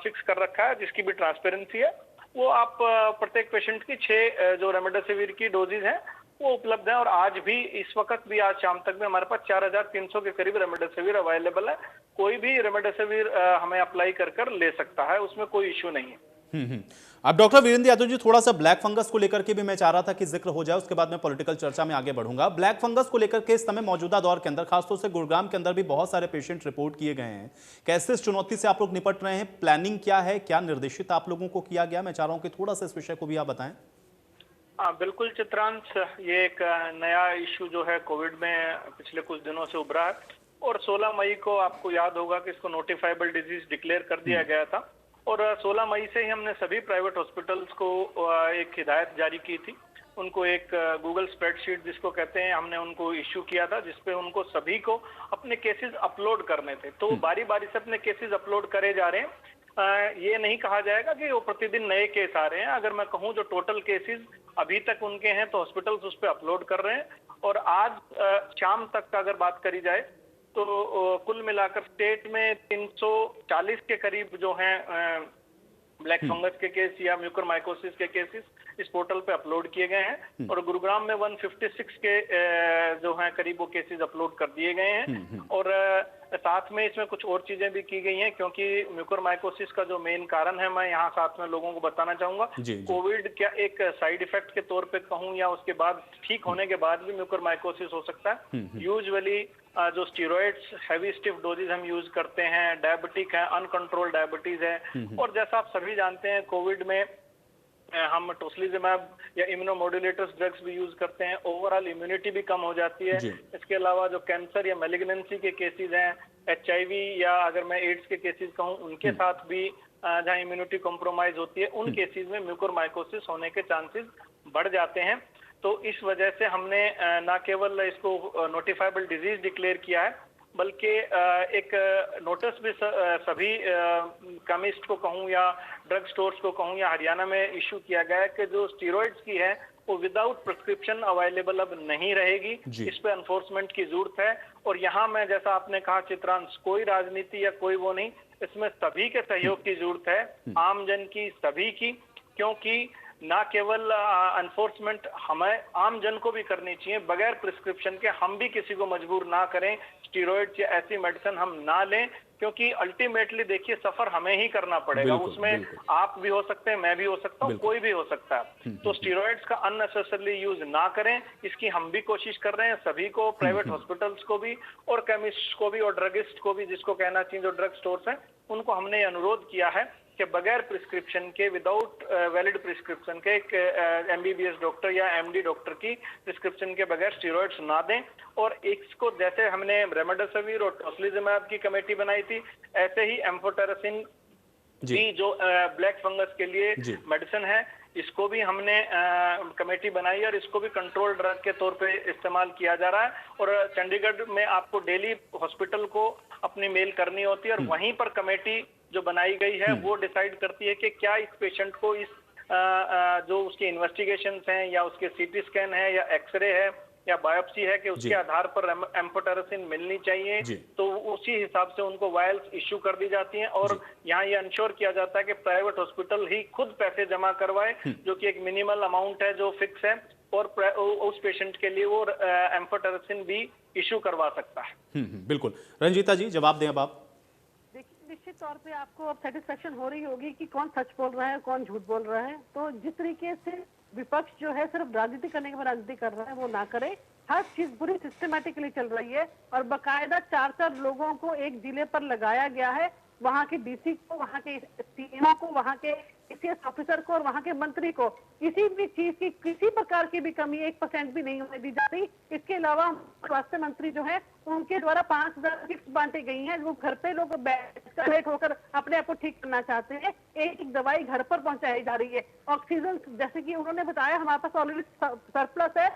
फिक्स कर रखा है, जिसकी भी ट्रांसपेरेंसी है, वो आप प्रत्येक पेशेंट की 6 जो रेमडेसिविर की डोजेज हैं वो उपलब्ध है। और आज भी, इस वक्त भी, आज शाम तक में हमारे पास 4300 के करीब रेमडेसिविर अवेलेबल है। कोई भी रेमडेसिविर हमें अप्लाई कर ले सकता है, उसमें कोई इश्यू नहीं है। अब डॉक्टर वीरेंद्र यादव जी, थोड़ा सा ब्लैक फंगस को लेकर के भी मैं चाह रहा था कि जिक्र हो जाए, उसके बाद मैं पॉलिटिकल चर्चा में आगे बढ़ूंगा। ब्लैक फंगस को लेकर के इस समय मौजूदा दौर के अंदर, खासतौर से गुरुग्राम के अंदर भी बहुत सारे पेशेंट रिपोर्ट किए गए हैं। कैसे इस चुनौती से आप लोग निपट रहे हैं? प्लानिंग क्या है, क्या निर्देशित आप लोगों को किया गया? मैं चाह रहा हूं कि थोड़ा सा इस विषय को भी आप बताएं। बिल्कुल चित्रांश, ये एक नया इश्यू जो है कोविड में पिछले कुछ दिनों से उभरा है, और 16 मई को आपको याद होगा कि इसको नोटिफाइबल डिजीज डिक्लेयर कर दिया गया था। और 16 मई से ही हमने सभी प्राइवेट हॉस्पिटल्स को एक हिदायत जारी की थी। उनको एक गूगल स्प्रेडशीट जिसको कहते हैं, हमने उनको इश्यू किया था, जिसपे उनको सभी को अपने केसेस अपलोड करने थे। तो बारी बारी से अपने केसेस अपलोड करे जा रहे हैं। ये नहीं कहा जाएगा कि वो प्रतिदिन नए केस आ रहे हैं। अगर मैं कहूँ जो टोटल केसेस अभी तक उनके हैं तो हॉस्पिटल्स उस पर अपलोड कर रहे हैं। और आज शाम तक का अगर बात करी जाए तो कुल मिलाकर स्टेट में 340 के करीब जो हैं ब्लैक फंगस के केस या म्यूकोरमाइकोसिस के केसेस इस पोर्टल पे अपलोड किए गए हैं। और गुरुग्राम में 156 के जो हैं करीब वो केसेस अपलोड कर दिए गए हैं। और साथ में इसमें कुछ और चीजें भी की गई हैं, क्योंकि म्यूकोरमाइकोसिस का जो मेन कारण है, मैं यहाँ साथ में लोगों को बताना चाहूंगा, कोविड क्या एक साइड इफेक्ट के तौर पे कहूँ या उसके बाद ठीक होने के बाद भी म्यूकोरमाइकोसिस हो सकता है। यूजुअली जो स्टीरॉइड्स हैवी स्टिफ डोजेज हम यूज करते हैं, डायबिटिक है, अनकंट्रोल्ड डायबिटीज है, और जैसा आप सभी जानते हैं कोविड में हम टोस्लिजुमैब या इम्यूनोमोड्यूलेटर्स ड्रग्स भी यूज करते हैं। ओवरऑल इम्यूनिटी भी कम हो जाती है। इसके अलावा जो कैंसर या मैलिग्नेंसी के केसेस हैं, HIV या अगर मैं एड्स के केसेस कहूँ, उनके साथ भी जहाँ इम्यूनिटी कॉम्प्रोमाइज होती है, उन केसेस में म्यूकोरमाइकोसिस होने के चांसेस बढ़ जाते हैं। तो इस वजह से हमने न केवल इसको नोटिफाइबल डिजीज डिक्लेयर किया है, बल्कि एक नोटिस भी सभी केमिस्ट को कहूँ या ड्रग स्टोर्स को कहूँ या हरियाणा में इशू किया गया है कि जो स्टीरॉइड्स की है वो विदाउट प्रिस्क्रिप्शन अवेलेबल अब नहीं रहेगी। इस पे एनफोर्समेंट की जरूरत है। और यहाँ मैं, जैसा आपने कहा चित्रांश, कोई राजनीति या कोई वो नहीं, इसमें सभी के सहयोग की जरूरत है, आम जन की, सभी की, क्योंकि ना केवल एनफोर्समेंट हमें आम जन को भी करनी चाहिए, बगैर प्रिस्क्रिप्शन के हम भी किसी को मजबूर ना करें, स्टीरॉइड या ऐसी मेडिसिन हम ना लें, क्योंकि अल्टीमेटली देखिए सफर हमें ही करना पड़ेगा। उसमें आप भी हो सकते हैं, मैं भी हो सकता हूँ, कोई भी हो सकता है। तो स्टीरॉइड्स का अननेसेसरली यूज ना करें, इसकी हम भी कोशिश कर रहे हैं। सभी को, प्राइवेट हॉस्पिटल्स को भी और केमिस्ट को भी और ड्रगिस्ट को भी, जिसको कहना चाहिए जो ड्रग स्टोर्स हैं, उनको हमने अनुरोध किया है कि बगैर प्रिस्क्रिप्शन के, विदाउट वैलिड प्रिस्क्रिप्शन के, एक MBBS डॉक्टर या MD डॉक्टर की प्रिस्क्रिप्शन के बगैर स्टीरॉइड्स ना दें। और इसको जैसे हमने रेमडेसिविर और टोस्लिजुमैब की कमेटी बनाई थी, ऐसे ही एम्फोटेरेसिन भी जो ब्लैक फंगस के लिए मेडिसिन है, इसको भी हमने कमेटी बनाई और इसको भी कंट्रोल ड्रग के तौर पे इस्तेमाल किया जा रहा है। और चंडीगढ़ में आपको डेली हॉस्पिटल को अपनी मेल करनी होती है और वहीं पर कमेटी जो बनाई गई है वो डिसाइड करती है कि क्या इस पेशेंट को इस जो उसके इन्वेस्टिगेशंस हैं या उसके CT स्कैन है या एक्सरे है या बायोप्सी है कि जी। उसके आधार पर एम्फोटेरेसिन मिलनी चाहिए, जी। तो उसी हिसाब से उनको वायल्स इश्यू कर दी जाती हैं। और यहाँ ये इंश्योर किया जाता है कि प्राइवेट हॉस्पिटल ही खुद पैसे जमा करवाए, जो कि एक मिनिमल अमाउंट है जो फिक्स है, और उस पेशेंट के लिए वो एम्फोटेरेसिन भी इश्यू करवा सकता है। बिल्कुल। रंजीता जी जवाब दें अब आप। देखिए, निश्चित तौर पे आपको अब सेटिस्फेक्शन हो रही होगी कि कौन सच बोल रहा है कौन झूठ बोल रहा है। तो जिस तरीके से विपक्ष जो है सिर्फ राजनीति करने के बाद राजनीति कर रहा है वो ना करे। हर चीज पूरी सिस्टमेटिकली चल रही है और बकायदा 4 लोगों को एक जिले पर लगाया गया है, वहाँ के डीसी को, वहाँ के सीएमओ को, वहाँ के सीएस ऑफिसर को और वहाँ के मंत्री को किसी भी चीज की किसी प्रकार की भी कमी 1% भी नहीं होने दी जाती। इसके अलावा स्वास्थ्य मंत्री जो है उनके द्वारा 5000 किट्स बांटी गई हैं। वो घर पे लोग बैठ होकर अपने आप को ठीक करना चाहते हैं। एक दवाई घर पर पहुंचाई जा रही है। ऑक्सीजन जैसे कि उन्होंने बताया हमारे पास ऑलरेडी सरप्लस है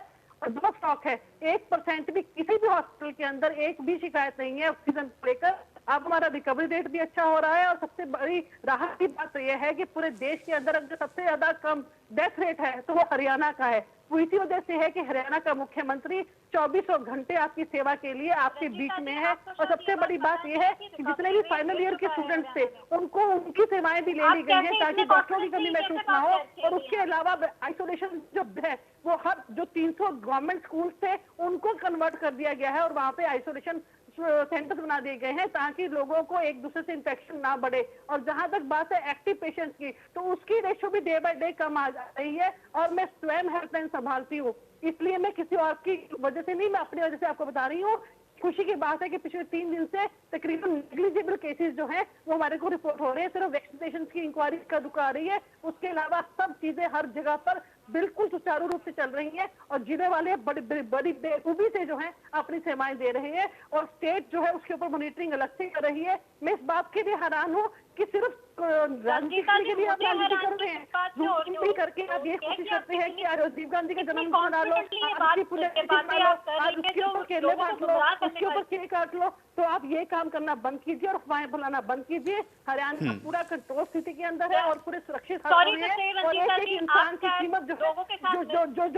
और दो स्टॉक है। 1% भी किसी भी हॉस्पिटल के अंदर एक भी शिकायत नहीं है ऑक्सीजन को लेकर। अब हमारा रिकवरी रेट भी अच्छा हो रहा है और सबसे बड़ी राहत की बात तो यह है कि पूरे देश के अंदर जो सबसे ज्यादा कम डेथ रेट है तो वो हरियाणा का है। वो इसी वजह से है कि हरियाणा का मुख्यमंत्री 24 घंटे आपकी सेवा के लिए आपके बीच में है। और सबसे बड़ी बात यह है कि जितने भी फाइनल ईयर के स्टूडेंट्स थे उनको उनकी सेवाएं भी ले ली गई है ताकि डॉक्टरों की कमी महसूस ना हो। और उसके अलावा आइसोलेशन जो है वो हर जो 300 गवर्नमेंट स्कूल थे उनको कन्वर्ट कर दिया गया है और वहाँ पे आइसोलेशन सेंटर बना दिए गए हैं ताकि लोगों को एक दूसरे से इन्फेक्शन ना बढ़े। और जहां तक बात है एक्टिव पेशेंट्स की, तो उसकी रेशो भी डे बाय डे कम आ जा रही है। और मैं स्वयं हेल्पलाइन संभालती हूँ, इसलिए मैं किसी और की वजह से नहीं, मैं अपनी वजह से आपको बता रही हूँ। खुशी की बात है कि पिछले 3 दिन से तकरीबन नेग्लिजिबल केसेस जो हैं वो हमारे को रिपोर्ट हो रहे हैं। सिर्फ वैक्सीनेशन की इंक्वायरी का दुख आ रही है, उसके अलावा सब चीजें हर जगह पर बिल्कुल सुचारू रूप से चल रही हैं। और जिले वाले बड़ी बेखूबी से जो है अपनी सेवाएं दे रहे हैं और स्टेट जो है उसके ऊपर मॉनिटरिंग अलग से कर रही है। मैं इस बात के लिए हैरान हूँ कि सिर्फ राजनीति के लिए आप राजनीति कर रहे हैं, राजनीति करके आप ये कोशिश करते हैं कि राजीव गांधी का जन्मदिन मना लो, आज की पुण्यतिथि मना लो, आज उसके ऊपर केले बांट लो, उसके ऊपर केक काट लो। तो आप ये काम करना बंद कीजिए और अफवाहें फैलाना बंद कीजिए। हरियाणा पूरा कंट्रोल स्थिति के अंदर है और पूरे सुरक्षित हाथ में है। और एक इंसान की कीमत जो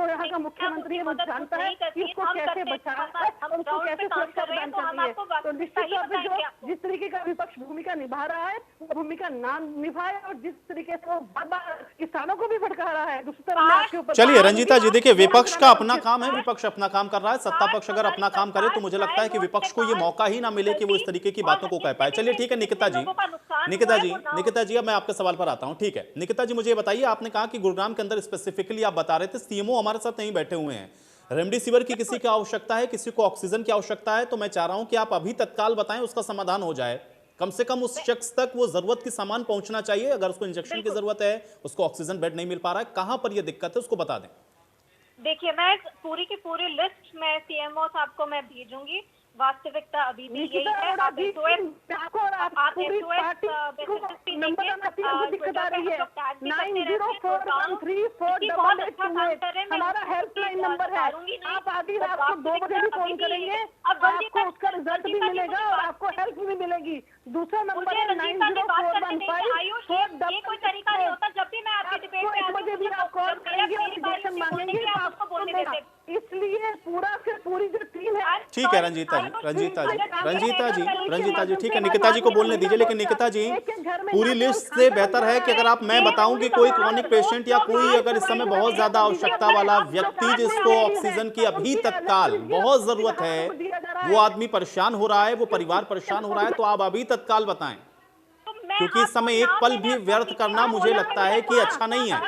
यहाँ का मुख्यमंत्री है वो जानता है कि उसको कैसे बचाना है और उसको कैसे सुरक्षा प्रदान करनी है। तो निश्चित तौर पर जो जिस तरीके का विपक्ष भूमिका निभा रहा है वो भूमिका ना निभाए और जिस तरीके से वो बार-बार किसानों को भी भड़का रहा है दूसरी तरफ आपके ऊपर। चलिए रंजीता जी, देखिए विपक्ष का अपना काम है, विपक्ष अपना काम कर रहा है। सत्ता पक्ष अगर अपना काम करे तो मुझे लगता है कि विपक्ष को ये मौका ही ना मिले कि वो इस तरीके की बातों को कह पाए। चलिए ठीक है निकिता जी अब मैं आपके सवाल पर आता हूं। ठीक है निकिता जी, मुझे बताइए, आपने कहा कि गुरुग्राम के अंदर स्पेसिफिकली आप बता रहे थे सीएमओ हमारे साथ नहीं बैठे हुए हैं, रेमडेसिविर की किसी की आवश्यकता है, किसी को ऑक्सीजन की आवश्यकता है, तो मैं चाह रहा हूं कि आप अभी तत्काल बताएं, उसका समाधान हो जाए। कम से कम उस शख्स तक वो जरूरत की सामान पहुंचना चाहिए। अगर उसको इंजेक्शन की जरूरत है, उसको ऑक्सीजन बेड नहीं मिल पा रहा है, कहां पर ये दिक्कत है उसको बता दें। देखिए, मैं पूरी की पूरी लिस्ट में सीएमओ साहब को मैं भेजूंगी। वास्तविकता अभी भी यही है। आप हमारा हेल्पलाइन नंबर है, आप आधी रात को 2 बजे भी फोन करेंगे, आपको उसका रिजल्ट भी मिलेगा और आपको हेल्प भी मिलेगी। दूसरा नंबर है 904154। ये कोई तरीका नहीं होता। जब भी मैं आपकी डिबेट में आती हूँ आप कॉल करेंगे और इंजेक्शन मांगेंगे तो आपको बोलेगा। इसलिए पूरी जो टीम है। ठीक है रंजीता जी ठीक है, निकिता जी को बोलने दीजिए। लेकिन निकिता जी, पूरी लिस्ट से बेहतर है कि अगर आप मैं बताऊं कि कोई क्रॉनिक पेशेंट या कोई अगर इस समय बहुत ज्यादा आवश्यकता वाला व्यक्ति जिसको ऑक्सीजन की अभी तत्काल बहुत जरूरत है, वो आदमी परेशान हो रहा है, वो परिवार परेशान हो रहा है, तो आप अभी तत्काल बताएं, क्योंकि इस समय एक पल भी व्यर्थ करना मुझे लगता है कि अच्छा नहीं है।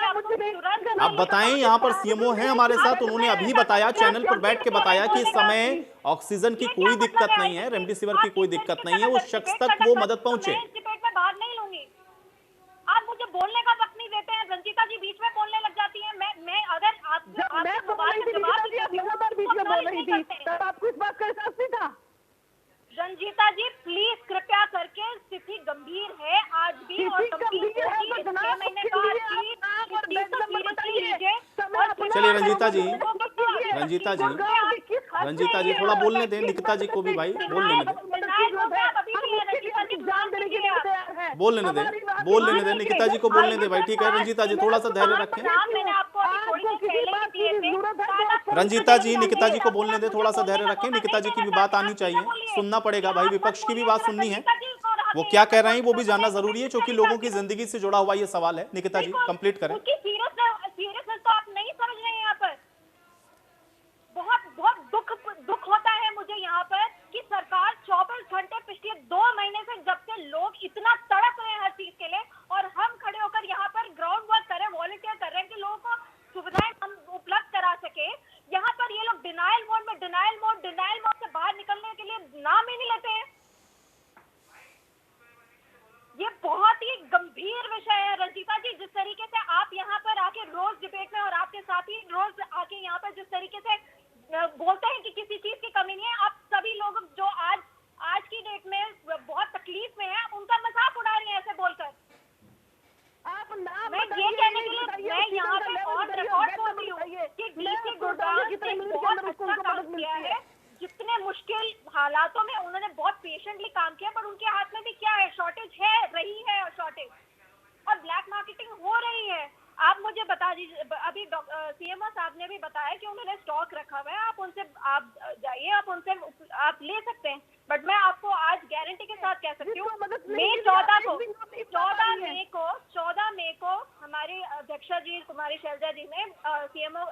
आप बताएं, यहाँ पर सीएमओ हैं हमारे साथ, उन्होंने अभी बताया, चैनल पर बैठ के बताया कि इस समय ऑक्सीजन की कोई दिक्कत नहीं है, रेमडेसिविर की कोई दिक्कत नहीं है, उस शख्स तक वो मदद पहुंचे। बाहर नहीं लूंगी। आप मुझे बोलने का वक्त नहीं देते हैं। रंजीता जी बीच में बोलने लग जाती हैं। मैं अगर आपको इस बात का एहसास नहीं था। रंजीता जी प्लीज कृपया करके, स्थिति गंभीर है आज भी और गंभीर होगी। 6 महीने बाद चलिए रंजीता जी थोड़ा बोलने दें, निकिता जी को भी भाई बोल लेने दें, बोल लेने दें निकिता जी को बोलने दें भाई। ठीक है रंजीता जी, थोड़ा सा धैर्य रखें। को किसी बात की जरूरत है तो रंजीता जी, निकिता जी को बोलने दें, थोड़ा सा धैर्य रखें। निकिता जी की भी बात आनी चाहिए, सुनना पड़ेगा भाई, विपक्ष की भी बात सुननी है। वो क्या कह रहे हैं वो भी जानना जरूरी है, क्योंकि लोगों की जिंदगी से जुड़ा हुआ ये सवाल है। निकिता जी कंप्लीट करें। उसकी सीरियसनेस तो आप नहीं समझ रहे हैं यहाँ पर। बहुत बहुत दुख होता है मुझे यहाँ पर कि सरकार 24 घंटे पिछले 2 महीने से, जब से लोग इतना तड़प रहे हैं हर चीज के लिए, और हम खड़े होकर यहाँ पर ग्राउंड वर्क कर रहे हैं, वॉलंटियर कर रहे हैं कि लोगों को सुविधाएं हम उपलब्ध करा सके। यहाँ पर ये लोग डिनायल मोड से बाहर निकलने के लिए नाम ही नहीं लेते हैं। ये बहुत ही गंभीर विषय है रंजीता जी। जिस तरीके से आप यहाँ पर आके रोज डिबेट में और आपके साथी रोज आके यहाँ पर जिस तरीके से बोलते हैं कि किसी चीज की कमी नहीं है, आप सभी लोग जो आज की डेट में बहुत तकलीफ में हैं, उनका मजाक उड़ा रही हैं ऐसे बोलकर। आप नाम मैं ये कहने के लिए मैं यहाँ पे ऑन रिकॉर्ड बोलती हूँ कि डीसी गुड़गांव ने बहुत अच्छा काम किया है। जितने मुश्किल हालातों में उन्होंने बहुत पेशेंटली काम किया, पर उनके हाथ में भी क्या है, शॉर्टेज है, रही है शॉर्टेज, और ब्लैक मार्केटिंग हो रही है। आप मुझे बता दीजिए, अभी सीएमओ साहब ने भी बताया कि उन्होंने स्टॉक रखा हुआ है, आप जाइए, आप ले सकते हैं। बट मैं आपको आज गारंटी के साथ कह सकती हूँ, मई 14 मई को हमारी अध्यक्षा जी कुमारी शैलजा जी ने सीएमओ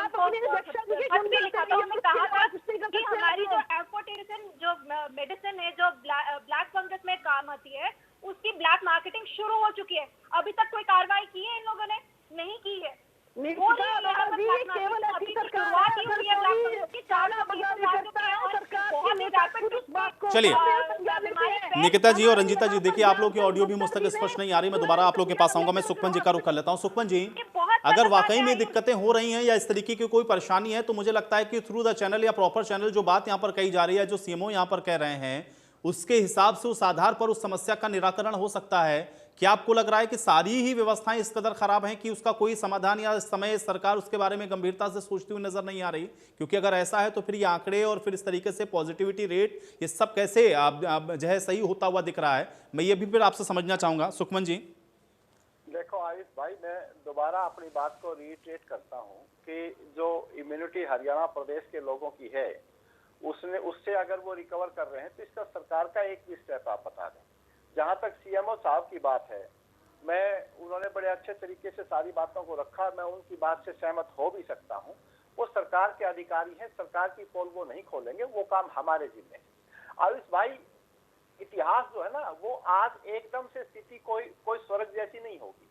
को खत भी लिखा था। उन्होंने कहा था कि हमारी जो एफोटेरिसिन जो मेडिसिन है जो ब्लैक फंगस में काम आती है, उसकी ब्लैक मार्केटिंग शुरू हो चुकी है। अभी तक कोई कार्रवाई की है इन लोगों ने? नहीं की है। चलिए निकिता जी और रंजीता जी, देखिए आप लोग की ऑडियो भी मुझ तक स्पष्ट नहीं आ रही। मैं दोबारा आप लोग के पास आऊंगा। मैं सुखपन जी का रुख कर लेता हूं। सुखपन जी, अगर वाकई में दिक्कतें हो रही हैं या इस तरीके की कोई परेशानी है, तो मुझे लगता है कि थ्रू द चैनल या प्रॉपर चैनल जो बात यहां पर कही जा रही है, जो सीएमओ यहां पर कह रहे हैं, उसके हिसाब से उस आधार पर उस समस्या का निराकरण हो सकता है। क्या आपको लग रहा है कि सारी ही व्यवस्थाएं इस कदर खराब हैं कि उसका कोई समाधान या इस समय सरकार उसके बारे में गंभीरता से सोचती हुई नजर नहीं आ रही? क्योंकि अगर ऐसा है तो फिर ये आंकड़े और फिर इस तरीके से पॉजिटिविटी रेट, ये सब कैसे जो है सही होता हुआ दिख रहा है? मैं ये भी फिर आपसे समझना चाहूंगा। सुखमन जी, देखो आयुष भाई, मैं दोबारा अपनी बात को रिट्रेट करता हूं कि जो इम्यूनिटी हरियाणा प्रदेश के लोगों की है, उससे अगर वो रिकवर कर रहे हैं, तो इसका सरकार का एक भी स्टेप आप बता दें। जहां तक सीएमओ साहब की बात है, उन्होंने बड़े अच्छे तरीके से सारी बातों को रखा, मैं उनकी बात से सहमत हो भी सकता हूं। वो सरकार के अधिकारी हैं, सरकार की पोल वो नहीं खोलेंगे, वो काम हमारे जिम्मे है। आयुष भाई, इतिहास जो है ना, वो आज एकदम से स्थिति कोई स्वर्ग जैसी नहीं होगी।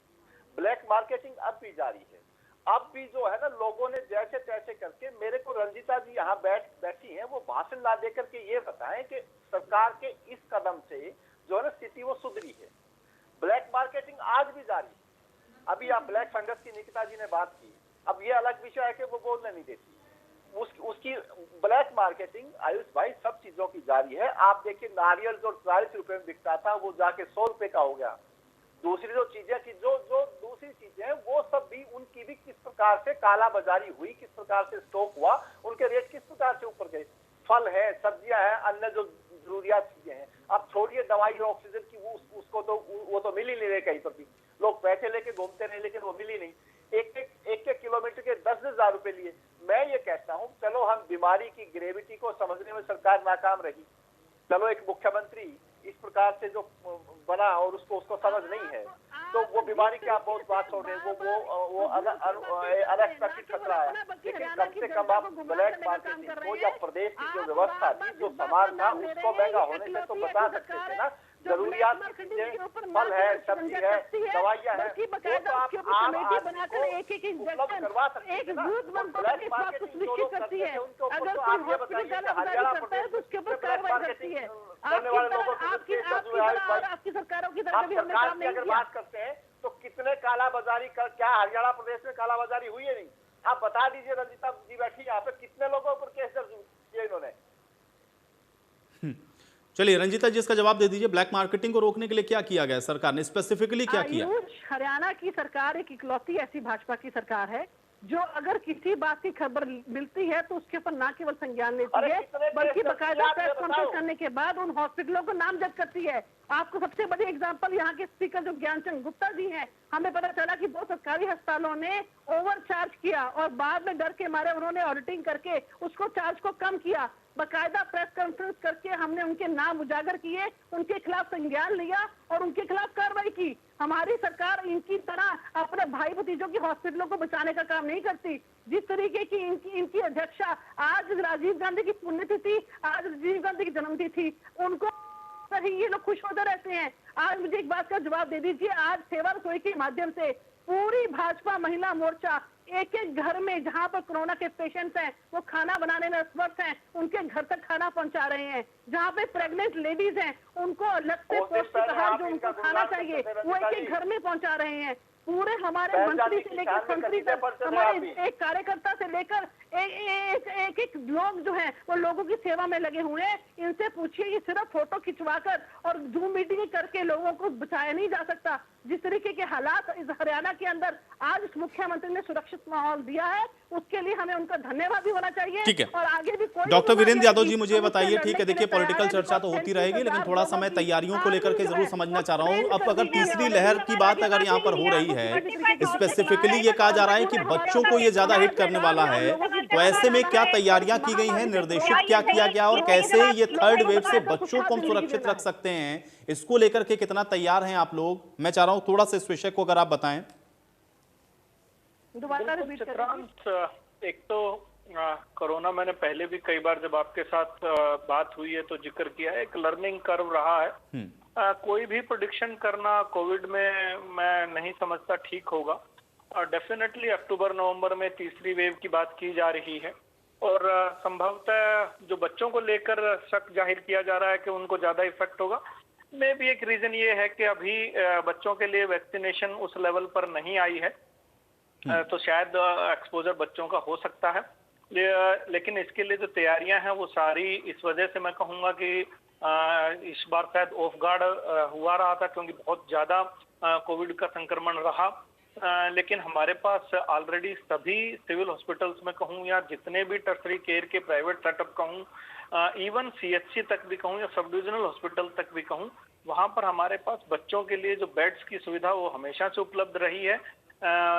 ब्लैक मार्केटिंग अब भी जारी है। अब भी जो है ना, लोगों ने जैसे तैसे करके, मेरे को रंजीता जी यहाँ बैठी हैं, वो भाषण ला देकर के ये बताएं कि सरकार के इस कदम से जो है ना स्थिति वो सुधरी है। ब्लैक मार्केटिंग आज भी जारी है। अभी आप ब्लैक फंगस की निकिता जी ने बात की, अब ये अलग विषय है कि वो बोलने नहीं देती। उसकी ब्लैक मार्केटिंग आयुष भाई सब चीजों की जारी है। आप देखिए, नारियल जो 40 रुपए में बिकता था, वो जाके 100 रुपए का हो गया। दूसरी जो चीजें की जो दूसरी चीजें, वो सब भी उनकी भी किस प्रकार से काला बाजारी हुई, किस प्रकार से स्टॉक हुआ, उनके रेट किस प्रकार से ऊपर गए। फल है, सब्जियां हैं, अन्य जो जरूरियात चीजें हैं। अब छोड़िए दवाई और ऑक्सीजन की, उसको तो वो तो मिल ही नहीं रहे कहीं पर भी। लोग पैसे लेके घूमते रहे, लेकिन वो मिल ही नहीं। एक किलोमीटर के 10,000 रुपए लिए। मैं ये कहता हूँ, चलो हम बीमारी की ग्रेविटी को समझने में सरकार नाकाम रही। चलो एक मुख्यमंत्री इस प्रकार से जो बना और उसको समझ नहीं है, तो वो बीमारी की आप बहुत बात छोड़ रहे हैं, वो अनएक्सपेक्टेड खतरा है। लेकिन कम से कम आप ब्लैक मार्केटिंग को या प्रदेश की जो व्यवस्था थी, जो सामान था, उसको महंगा होने से तो बता सकते थे ना। जरूरियात की चीजें, फल है, सब्जी है, दवाइयाँ है, वो तो आप आम आदमी को उपलब्ध करवा सकते हैं ना। ब्लैक मार्केटिंग जो लोग करते हैं, उनको तो आप ये बताइए कि हरियाणा प्रदेश में ब्लैक मार्केटिंग करने वाले लोगों को आपकी सरकारों की तरफ भी हमने काम नहीं अगर किया। बात करते हैं तो कितने कालाबाजारी कर, क्या हरियाणा प्रदेश में कालाबाजारी हुई है? नहीं। आप बता दीजिए, रंजीता जी बैठी यहाँ पे, कितने लोगों पर केस दर्ज किए इन्होंने? चलिए रंजीता जी इसका जवाब दे दीजिए। ब्लैक मार्केटिंग को रोकने के लिए क्या किया गया, सरकार ने स्पेसिफिकली क्या किया? हरियाणा की सरकार एक इकलौती ऐसी भाजपा की सरकार है जो अगर किसी बात की खबर मिलती है तो उसके ऊपर ना केवल संज्ञान लेती अरे है कितने बल्कि केस बकायदा दस्तियाब प्रेस है, कॉन्फ्रेंस बताओ। करने के बाद उन हॉस्पिटलों को नामजद करती है। आपको सबसे बड़ी एग्जांपल यहाँ के स्पीकर जो ज्ञानचंद गुप्ता जी हैं, हमें पता चला कि 2 सरकारी अस्पतालों ने ओवर चार्ज किया और बाद में डर के मारे उन्होंने ऑडिटिंग करके उसको चार्ज को कम किया। बकायदा प्रेस कॉन्फ्रेंस करके हमने उनके नाम उजागर किए, उनके खिलाफ संज्ञान लिया और उनके खिलाफ कार्रवाई की। हमारी सरकार इनकी तरह अपने भाई भतीजों की हॉस्पिटलों को बचाने का काम नहीं करती। जिस तरीके की इनकी अध्यक्षा, आज राजीव गांधी की पुण्यतिथि, आज राजीव गांधी की जन्मतिथि, उनको ही ये लोग खुश होते रहते हैं। आज मुझे एक बात का जवाब दे दीजिए, आज सेवा रसोई के माध्यम से पूरी भाजपा महिला मोर्चा एक एक घर में जहां पर कोरोना के पेशेंट्स हैं, वो खाना बनाने में असमर्थ हैं, उनके घर तक खाना पहुंचा रहे हैं। जहां पे प्रेग्नेंट लेडीज हैं, उनको अलग से पौष्टिक आहार जो उनको खाना चाहिए वो एक एक घर में पहुंचा रहे हैं। पूरे हमारे मंत्री से लेकर संतरी तक, हमारे एक कार्यकर्ता से लेकर एक लोग जो हैं वो लोगों की सेवा में लगे हुए हैं। इनसे पूछिए, ये सिर्फ फोटो खिंचवाकर और जूम मीटिंग करके लोगों को बचाया नहीं जा सकता। जिस तरीके के हालात इस हरियाणा के अंदर आज इस मुख्यमंत्री ने सुरक्षित माहौल दिया है, उसके लिए हमें उनका धन्यवाद भी होना चाहिए। ठीक है, और आगे भी कोई डॉक्टर वीरेंद्र यादव जी बीमारी मुझे आएगी, बताइए, हम ठीक है, उससे देखिए लड़ने के लिए पॉलिटिकल तैयार चर्चा तो हैं। होती रहेगी, लेकिन थोड़ा सा मैं तैयारियों को लेकर के जरूर समझना चाह रहा हूँ। अब अगर तीसरी लहर की बात अगर यहाँ पर हो रही है, स्पेसिफिकली ये कहा जा रहा है कि बच्चों को ये ज्यादा हिट करने वाला है, तो ऐसे में क्या तैयारियां की गई हैं, निर्देशित क्या किया गया और कैसे ये थर्ड वेव से बच्चों को हम सुरक्षित रख सकते हैं, इसको लेकर के कितना तैयार हैं आप लोग? मैं चाह रहा हूं थोड़ा सा इस विषय को अगर आप बताएं। दोबारा बिल्कुल रिपीट चित्रांश, एक तो कोरोना मैंने पहले भी कई बार जब आपके साथ बात हुई है तो जिक्र किया है, एक लर्निंग कर्व रहा है। कोई भी प्रेडिक्शन करना कोविड में मैं नहीं समझता ठीक होगा। और डेफिनेटली अक्टूबर नवंबर में तीसरी वेव की बात की जा रही है और संभवतः जो बच्चों को लेकर शक जाहिर किया जा रहा है कि उनको ज्यादा इफेक्ट होगा, में भी एक रीजन ये है कि अभी बच्चों के लिए वैक्सीनेशन उस लेवल पर नहीं आई है, तो शायद एक्सपोजर बच्चों का हो सकता है। लेकिन इसके लिए जो तैयारियां हैं वो सारी इस वजह से मैं कहूंगा कि इस बार शायद ऑफ गार्ड हुआ रहा था, क्योंकि बहुत ज्यादा कोविड का संक्रमण रहा। लेकिन हमारे पास ऑलरेडी सभी सिविल हॉस्पिटल्स में कहूँ या जितने भी टर्शरी केयर के प्राइवेट सेटअप कहूँ, इवन सीएचसी तक भी कहूँ या सब डिविजनल हॉस्पिटल तक भी कहूँ, वहां पर हमारे पास बच्चों के लिए जो बेड्स की सुविधा वो हमेशा से उपलब्ध रही है।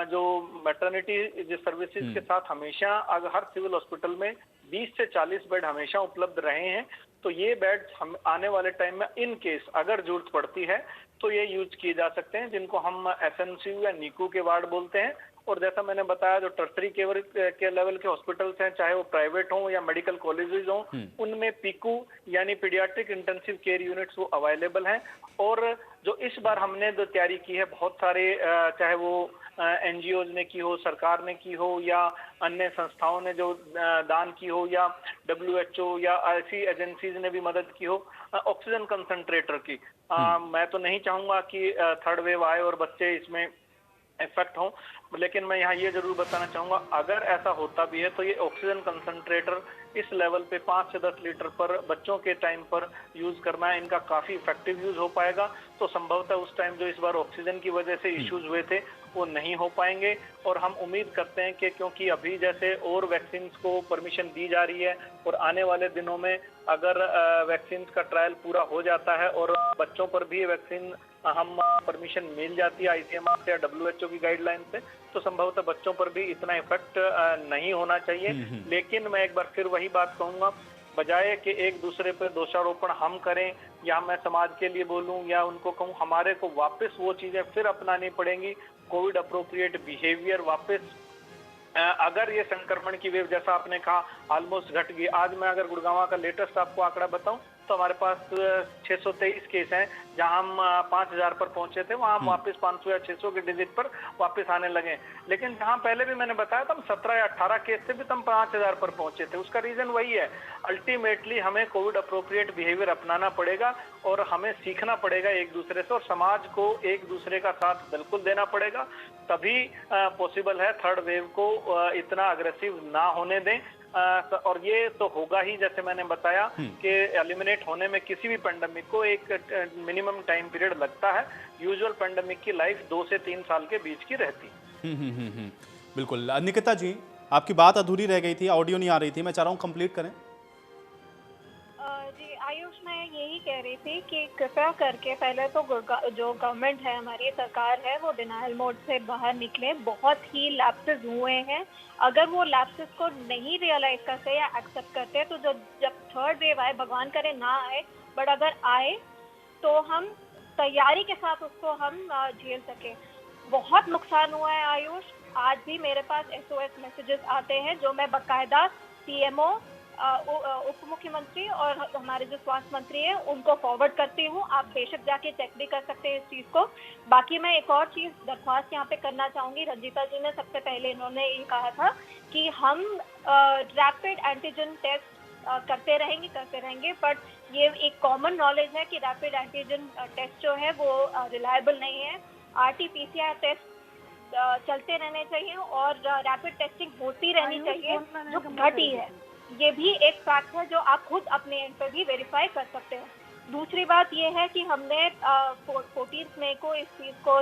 जो मैटरनिटी सर्विसेज के साथ हमेशा अगर हर सिविल हॉस्पिटल में 20 से 40 बेड हमेशा उपलब्ध रहे हैं। तो ये बेड्स हम आने वाले टाइम में इन केस अगर जरूरत पड़ती है तो ये यूज किए जा सकते हैं, जिनको हम एसएनसीयू या नीकू के वार्ड बोलते हैं। और जैसा मैंने बताया, जो टर्शरी के लेवल के हॉस्पिटल्स हैं, चाहे वो प्राइवेट हों या मेडिकल कॉलेजेस हों, उनमें पीकू यानी पीडियाट्रिक इंटेंसिव केयर यूनिट्स वो अवेलेबल हैं। और जो इस बार हमने जो तैयारी की है, बहुत सारे चाहे वो एनजीओज ने की हो, सरकार ने की हो या अन्य संस्थाओं ने जो दान की हो या WHO या ऐसी एजेंसीज ने भी मदद की हो, ऑक्सीजन कंसंट्रेटर की। मैं तो नहीं चाहूंगा कि थर्ड वेव आए और बच्चे इसमें इफेक्ट हो, लेकिन मैं यहाँ ये जरूर बताना चाहूंगा, अगर ऐसा होता भी है तो ये ऑक्सीजन कंसंट्रेटर इस लेवल पे 5 से 10 लीटर पर बच्चों के टाइम पर यूज करना है, इनका काफी इफेक्टिव यूज हो पाएगा। तो संभवतः उस टाइम जो इस बार ऑक्सीजन की वजह से इश्यूज हुए थे वो नहीं हो पाएंगे। और हम उम्मीद करते हैं कि क्योंकि अभी जैसे और वैक्सीन को परमिशन दी जा रही है और आने वाले दिनों में अगर वैक्सीन का ट्रायल पूरा हो जाता है और बच्चों पर भी वैक्सीन हम परमिशन मिल जाती है ICMR से या WHO की गाइडलाइन से, तो संभवतः बच्चों पर भी इतना इफेक्ट नहीं होना चाहिए। लेकिन मैं एक बार फिर वही बात कहूंगा, बजाय कि एक दूसरे पर दोषारोपण हम करें या मैं समाज के लिए बोलूं या उनको कहूं, हमारे को वापस वो चीजें फिर अपनानी पड़ेंगी, कोविड अप्रोप्रिएट बिहेवियर वापस। अगर ये संक्रमण की वेव जैसा आपने कहा ऑलमोस्ट घट गई, आज मैं अगर गुड़गांव का लेटेस्ट आपको आंकड़ा बताऊं तो हमारे पास 623 केस हैं, जहां हम 5000 पर पहुंचे थे, वहां हम वापस 500 या 600 के डिजिट पर वापस आने लगे। लेकिन जहां पहले भी मैंने बताया था, हम 17 या 18 केस से भी हम 5000 पर पहुंचे थे। उसका रीजन वही है, अल्टीमेटली हमें कोविड अप्रोप्रिएट बिहेवियर अपनाना पड़ेगा और हमें सीखना पड़ेगा एक दूसरे से, और समाज को एक दूसरे का साथ बिल्कुल देना पड़ेगा, तभी पॉसिबल है थर्ड वेव को इतना अग्रेसिव ना होने दें। और ये तो होगा ही, जैसे मैंने बताया कि एलिमिनेट होने में किसी भी पेंडेमिक को एक मिनिमम टाइम पीरियड लगता है। यूजुअल पेंडेमिक की लाइफ 2 से 3 साल के बीच की रहती है। बिल्कुल। निकिता जी, आपकी बात अधूरी रह गई थी, ऑडियो नहीं आ रही थी, मैं चाह रहा हूँ कंप्लीट करें। जी आयुष, मैं यही कह रही थी कि कृपया करके पहले तो जो गवर्नमेंट है, हमारी सरकार है, वो डिनायल मोड से बाहर निकले। बहुत ही लैप्सेस हुए हैं। अगर वो लैप्सेस को नहीं रियलाइज करते या एक्सेप्ट करते तो जब थर्ड वेव आए, भगवान करे ना आए, बट अगर आए तो हम तैयारी के साथ उसको हम झेल सके। बहुत नुकसान हुआ है आयुष। आज भी मेरे पास SOS मैसेजेस आते हैं जो मैं बकायदा CMO, उप मुख्यमंत्री और हमारे जो स्वास्थ्य मंत्री हैं उनको फॉरवर्ड करती हूँ। आप बेशक जाके चेक भी कर सकते हैं इस चीज़ को। बाकी मैं एक और चीज़ दरख्वास्त यहाँ पे करना चाहूँगी। रंजीता जी ने सबसे पहले इन्होंने ये कहा था कि हम रैपिड एंटीजन टेस्ट करते रहेंगे, बट ये एक कॉमन नॉलेज है कि रैपिड एंटीजन टेस्ट जो है वो रिलायबल नहीं है। RT-PCR टेस्ट चलते रहने चाहिए और रैपिड टेस्टिंग होती रहनी चाहिए, जो घटी है। ये भी एक फैक्ट है जो आप खुद अपने एंड पर भी वेरीफाई कर सकते हैं। दूसरी बात ये है कि हमने 14 मई को इस चीज़ को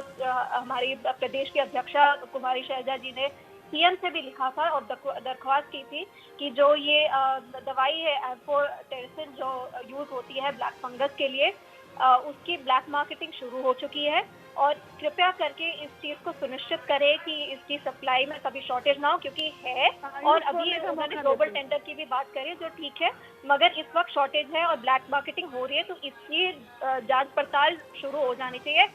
हमारी प्रदेश की अध्यक्षा कुमारी शैलजा जी ने CM से भी लिखा था और दरख्वास्त की थी कि जो ये दवाई है एम्फोटेरिसिन जो यूज़ होती है ब्लैक फंगस के लिए, उसकी ब्लैक मार्केटिंग शुरू हो चुकी है। और कृपया करके इस चीज़ को सुनिश्चित करें कि इसकी सप्लाई में कभी शॉर्टेज ना हो, क्योंकि है। और अभी उन्होंने ग्लोबल टेंडर की भी बात करी जो ठीक है, मगर इस वक्त शॉर्टेज है और ब्लैक मार्केटिंग हो रही है, तो इसकी जांच पड़ताल शुरू हो जानी चाहिए।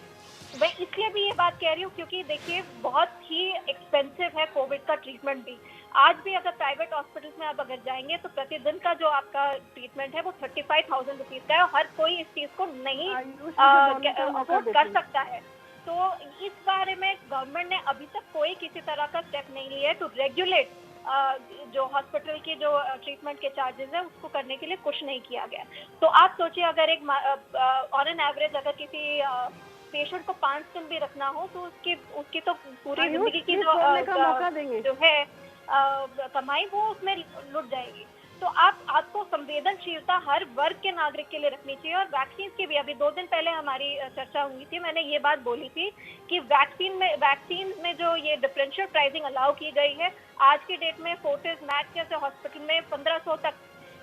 मैं इसलिए भी ये बात कह रही हूँ क्योंकि देखिए बहुत ही एक्सपेंसिव है कोविड का ट्रीटमेंट भी। आज भी अगर प्राइवेट हॉस्पिटल्स में आप अगर जाएंगे तो प्रतिदिन का जो आपका ट्रीटमेंट है वो 35,000 रुपीज का है और हर कोई इस चीज को नहीं अफोर्ड कर सकता है। तो इस बारे में गवर्नमेंट ने अभी तक कोई किसी तरह का स्टेप नहीं लिया है टू रेगुलेट जो हॉस्पिटल के जो ट्रीटमेंट के चार्जेस है उसको करने के लिए कुछ नहीं किया गया। तो आप सोचिए अगर एक ऑन एन एवरेज अगर किसी पेशेंट को 5 दिन भी रखना हो तो उसकी तो पूरी जिंदगी की जो है कमाई वो उसमें लुट जाएगी। तो आपको संवेदनशीलता हर वर्ग के नागरिक के लिए रखनी चाहिए। और वैक्सीन की भी अभी 2 दिन पहले हमारी चर्चा हुई थी, मैंने ये बात बोली थी कि वैक्सीन में जो ये डिफरेंशियल प्राइसिंग अलाउ की गई है, आज की डेट में फोर्टिस मैक्स जैसे हॉस्पिटल में 1500 तक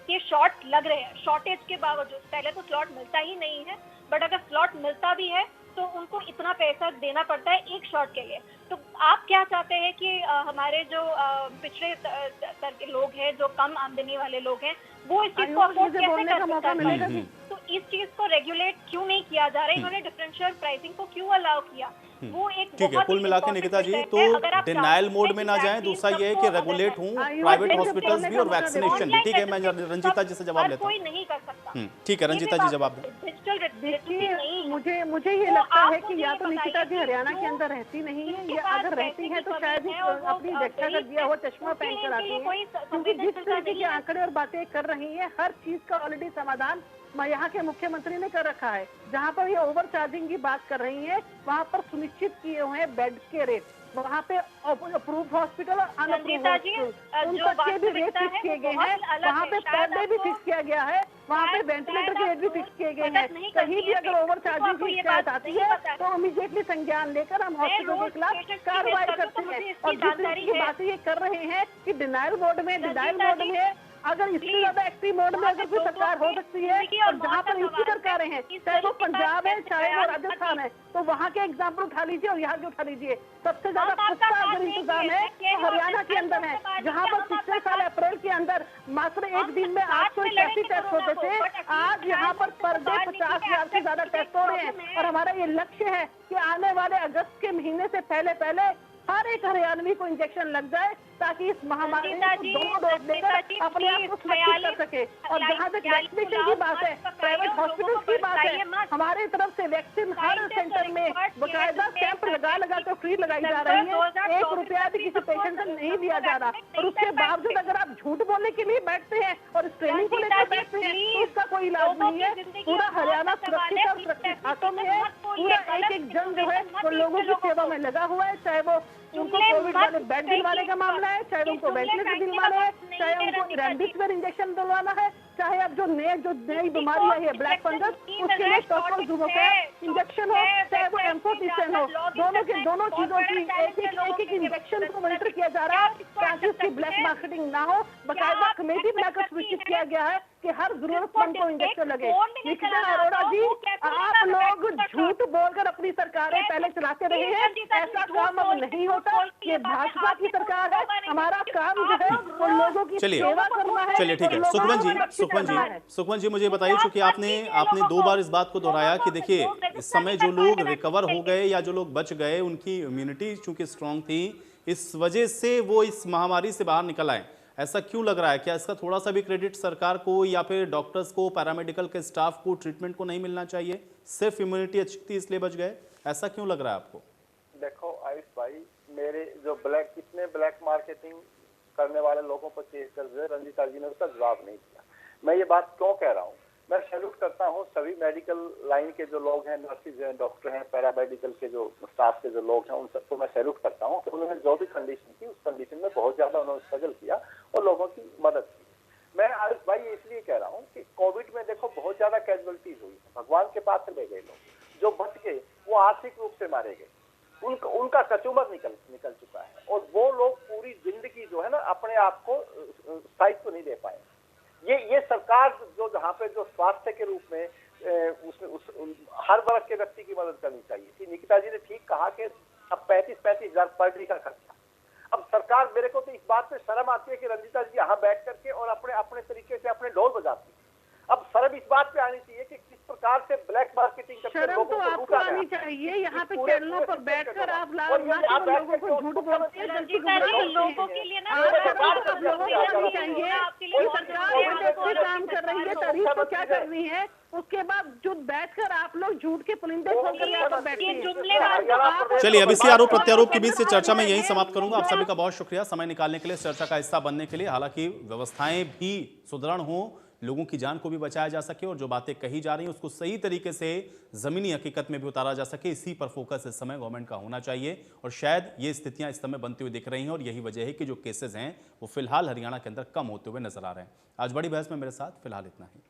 के शॉट लग रहे हैं शॉर्टेज के बावजूद। पहले तो स्लॉट मिलता ही नहीं है, बट अगर स्लॉट मिलता भी है तो उनको इतना पैसा देना पड़ता है एक शॉट के लिए। तो आप क्या चाहते हैं कि हमारे जो पिछड़े स्तर के लोग हैं, जो कम आमदनी वाले लोग हैं, वो इस चीज को अफोर्ड कैसे कर सकते हैं? तो इस चीज को रेगुलेट क्यों नहीं किया जा रहा है? इन्होंने डिफरेंशियल प्राइसिंग को क्यों अलाउ किया? वो एक ठीक है, कुल मिला के निकिता जी तो डिनायल मोड में ना जाएं। दूसरा ये है कि रेगुलेट हूं प्राइवेट हॉस्पिटल्स भी और वैक्सीनेशन भी। ठीक है, मैं रंजीता जी से जवाब लेता हूं। कोई नहीं कर सकता। ठीक है, रंजीता जी जवाब दें। देखिए मुझे ये लगता है कि या तो निकिता जी हरियाणा के अंदर रहती नहीं है, या अगर रहती है तो शायद अपनी व्याख्या कर दिया हो, चश्मा पहन कर आती है। क्योंकि जिस तरीके के आंकड़े और बातें कर रही है, हर चीज का ऑलरेडी समाधान यहाँ के मुख्यमंत्री ने कर रखा है। जहाँ पर ये ओवर चार्जिंग की बात कर रही है, वहाँ पर सुनिश्चित किए हुए हैं बेड के रेट, वहाँ पे अप्रूव्ड हॉस्पिटल और अनअप्रूव्ड हॉस्पिटल उन तक के भी रेट फिक्स किए गए हैं। वहाँ पे बेड भी फिक्स किया गया है, वहाँ पे वेंटिलेटर के रेट भी फिक्स किए गए हैं। कहीं भी अगर ओवर चार्जिंग की शिकायत आती है तो इमीडिएटली संज्ञान लेकर हम हॉस्पिटल के खिलाफ कार्रवाई करते हैं। और जिस तरीके की बातें ये कर रहे हैं कि डिनायल मोड में अगर इससे ज्यादा एक्टिव मोड में अगर कोई सरकार हो सकती है, और जहाँ पर इनकी सरकारें हैं, चाहे वो पंजाब है चाहे वो राजस्थान है, तो वहाँ के एग्जाम्पल उठा लीजिए और यहाँ के उठा लीजिए। सबसे ज्यादा पुख्ता अगर इंतजाम है तो हरियाणा के अंदर है, जहाँ पर पिछले साल अप्रैल के अंदर मात्र एक दिन में 881 टेस्ट होते थे। आज यहाँ पर पर डे 50,000 से ज्यादा टेस्ट हो रहे हैं। और हमारा ये लक्ष्य है कि आने वाले अगस्त के महीने से पहले हर एक हरियाणवी को इंजेक्शन लग जाए, ताकि इस महामारी को दोनों डोज लेकर अपने आप को सुरक्षित कर सके। और जहाँ तक वैक्सीनेशन की बात है, प्राइवेट हॉस्पिटल्स की बात है, हमारे तरफ से वैक्सीन हर सेंटर में बकायदा कैंप लगा कर फ्री लगाई जा रही है। 1 रुपया भी किसी पेशेंट को नहीं दिया जा रहा। और उसके बावजूद अगर आप झूठ बोलने के लिए बैठते हैं और ट्रेनिंग को लेकर बैठते हैं तो उसका कोई इलाज नहीं है। पूरा हरियाणा सुरक्षित और सुरक्षित हाथों में है। पूरा एक जन जो है वो लोगों की सेवा में लगा हुआ है, चाहे वो उनको कोविड वाले बेड दिलवाने का मामला है, चाहे उनको वेंटिलेटर दिलवाना है, चाहे उनको रेमडेसिविर इंजेक्शन दिलवाना है, चाहे अब जो नई बीमारी आई है ब्लैक फंगस, उसके लिए इंजेक्शन हो, चाहे वो एम्फोटिसिन हो, दोनों चीजों की एक इंजेक्शन को मॉनिटर किया जा रहा है ताकि उसकी ब्लैक मार्केटिंग ना हो। बाकायदा कमेटी बनाकर सूचित किया गया है कि हर जरूरतमंद को इंजेक्शन लगे। निखिता अरोड़ा जी, आप लोग झूठ बोलकर अपनी सरकारें पहले चलाते रहे हैं, ऐसा काम अब नहीं होता। ये भाजपा की सरकार है, हमारा काम जो है वो लोगों की सेवा करना है। चलिए ठीक है। सुखवंत जी मुझे बताइए, चूंकि आपने 2 बार इस बात को दोहराया कि देखिए इस समय जो लोग रिकवर हो गए या जो लोग बच गए उनकी इम्यूनिटी चूंकि स्ट्रांग थी, इस वजह से वो इस महामारी से बाहर निकल आए। ऐसा क्यों लग रहा है? क्या इसका थोड़ा सा भी क्रेडिट सरकार को या फिर डॉक्टर्स को, पैरामेडिकल के स्टाफ को, ट्रीटमेंट को नहीं मिलना चाहिए? सिर्फ इम्यूनिटी अच्छी थी इसलिए बच गए, ऐसा क्यों लग रहा है आपको? देखो आयुष भाई, मेरे जो कितने ब्लैक मार्केटिंग करने वाले लोगों पर केस दर्ज है, रंजीता जी ने उसका जवाब नहीं दिया। मैं ये बात क्यों कह रहा हूँ? मैं सैल्यूट करता हूँ सभी मेडिकल लाइन के जो लोग हैं, नर्सिस हैं, डॉक्टर हैं, पैरामेडिकल के जो स्टाफ के जो लोग हैं, उन सबको मैं सैल्यूट करता हूँ कि उन्होंने जो भी कंडीशन थी उस कंडीशन में बहुत ज्यादा उन्होंने स्ट्रगल किया और लोगों की मदद की। मैं आयुष भाई इसलिए कह रहा हूँ कि कोविड में देखो बहुत ज्यादा कैजुअलिटीज हुई, भगवान के पास ले गए लोग, जो बच गए वो आर्थिक रूप से मारे गए, उनका कचूमर निकल चुका है और वो लोग पूरी जिंदगी जो है ना अपने आप को स्थायित्व नहीं दे पाए। ये सरकार जो जहाँ पे जो स्वास्थ्य के रूप में हर वर्ग के व्यक्ति की मदद करनी चाहिए थी। निकिता जी ने ठीक कहा कि अब 35-35 हजार पर डे का खर्चा। अब सरकार, मेरे को तो इस बात पे शर्म आती है कि रंजीता जी यहाँ बैठ करके और अपने तरीके से अपने ढोल बजाती है। अब शर्म इस बात पे आनी चाहिए कि किस प्रकार से ब्लैक मार्केटिंग करके शर्म तो आपको आनी चाहिए। यहाँ पे चैनलों पर बैठकर आप लोगों को झूठ बोलते हैं, लोगों के लिए ना लोगों को आनी चाहिए। सरकार यहाँ पे अच्छे काम कर रही है, तारीफ तो क्या कर रही है, उसके बाद जो बैठकर आप लोग झूठ के पुलिंदे खोलकर यहाँ पर बैठे हैं। चलिए अब इसी आरोप प्रत्यारोप के बीच से चर्चा में यही समाप्त करूंगा। आप सभी का बहुत शुक्रिया समय निकालने के लिए, चर्चा का हिस्सा बनने के लिए। हालांकि व्यवस्थाएं भी सुदृढ़ हों, लोगों की जान को भी बचाया जा सके और जो बातें कही जा रही हैं उसको सही तरीके से जमीनी हकीकत में भी उतारा जा सके, इसी पर फोकस इस समय गवर्नमेंट का होना चाहिए। और शायद ये स्थितियां इस समय बनती हुई दिख रही हैं और यही वजह है कि जो केसेस हैं वो फिलहाल हरियाणा के अंदर कम होते हुए नजर आ रहे हैं। आज बड़ी बहस में मेरे साथ फिलहाल इतना ही।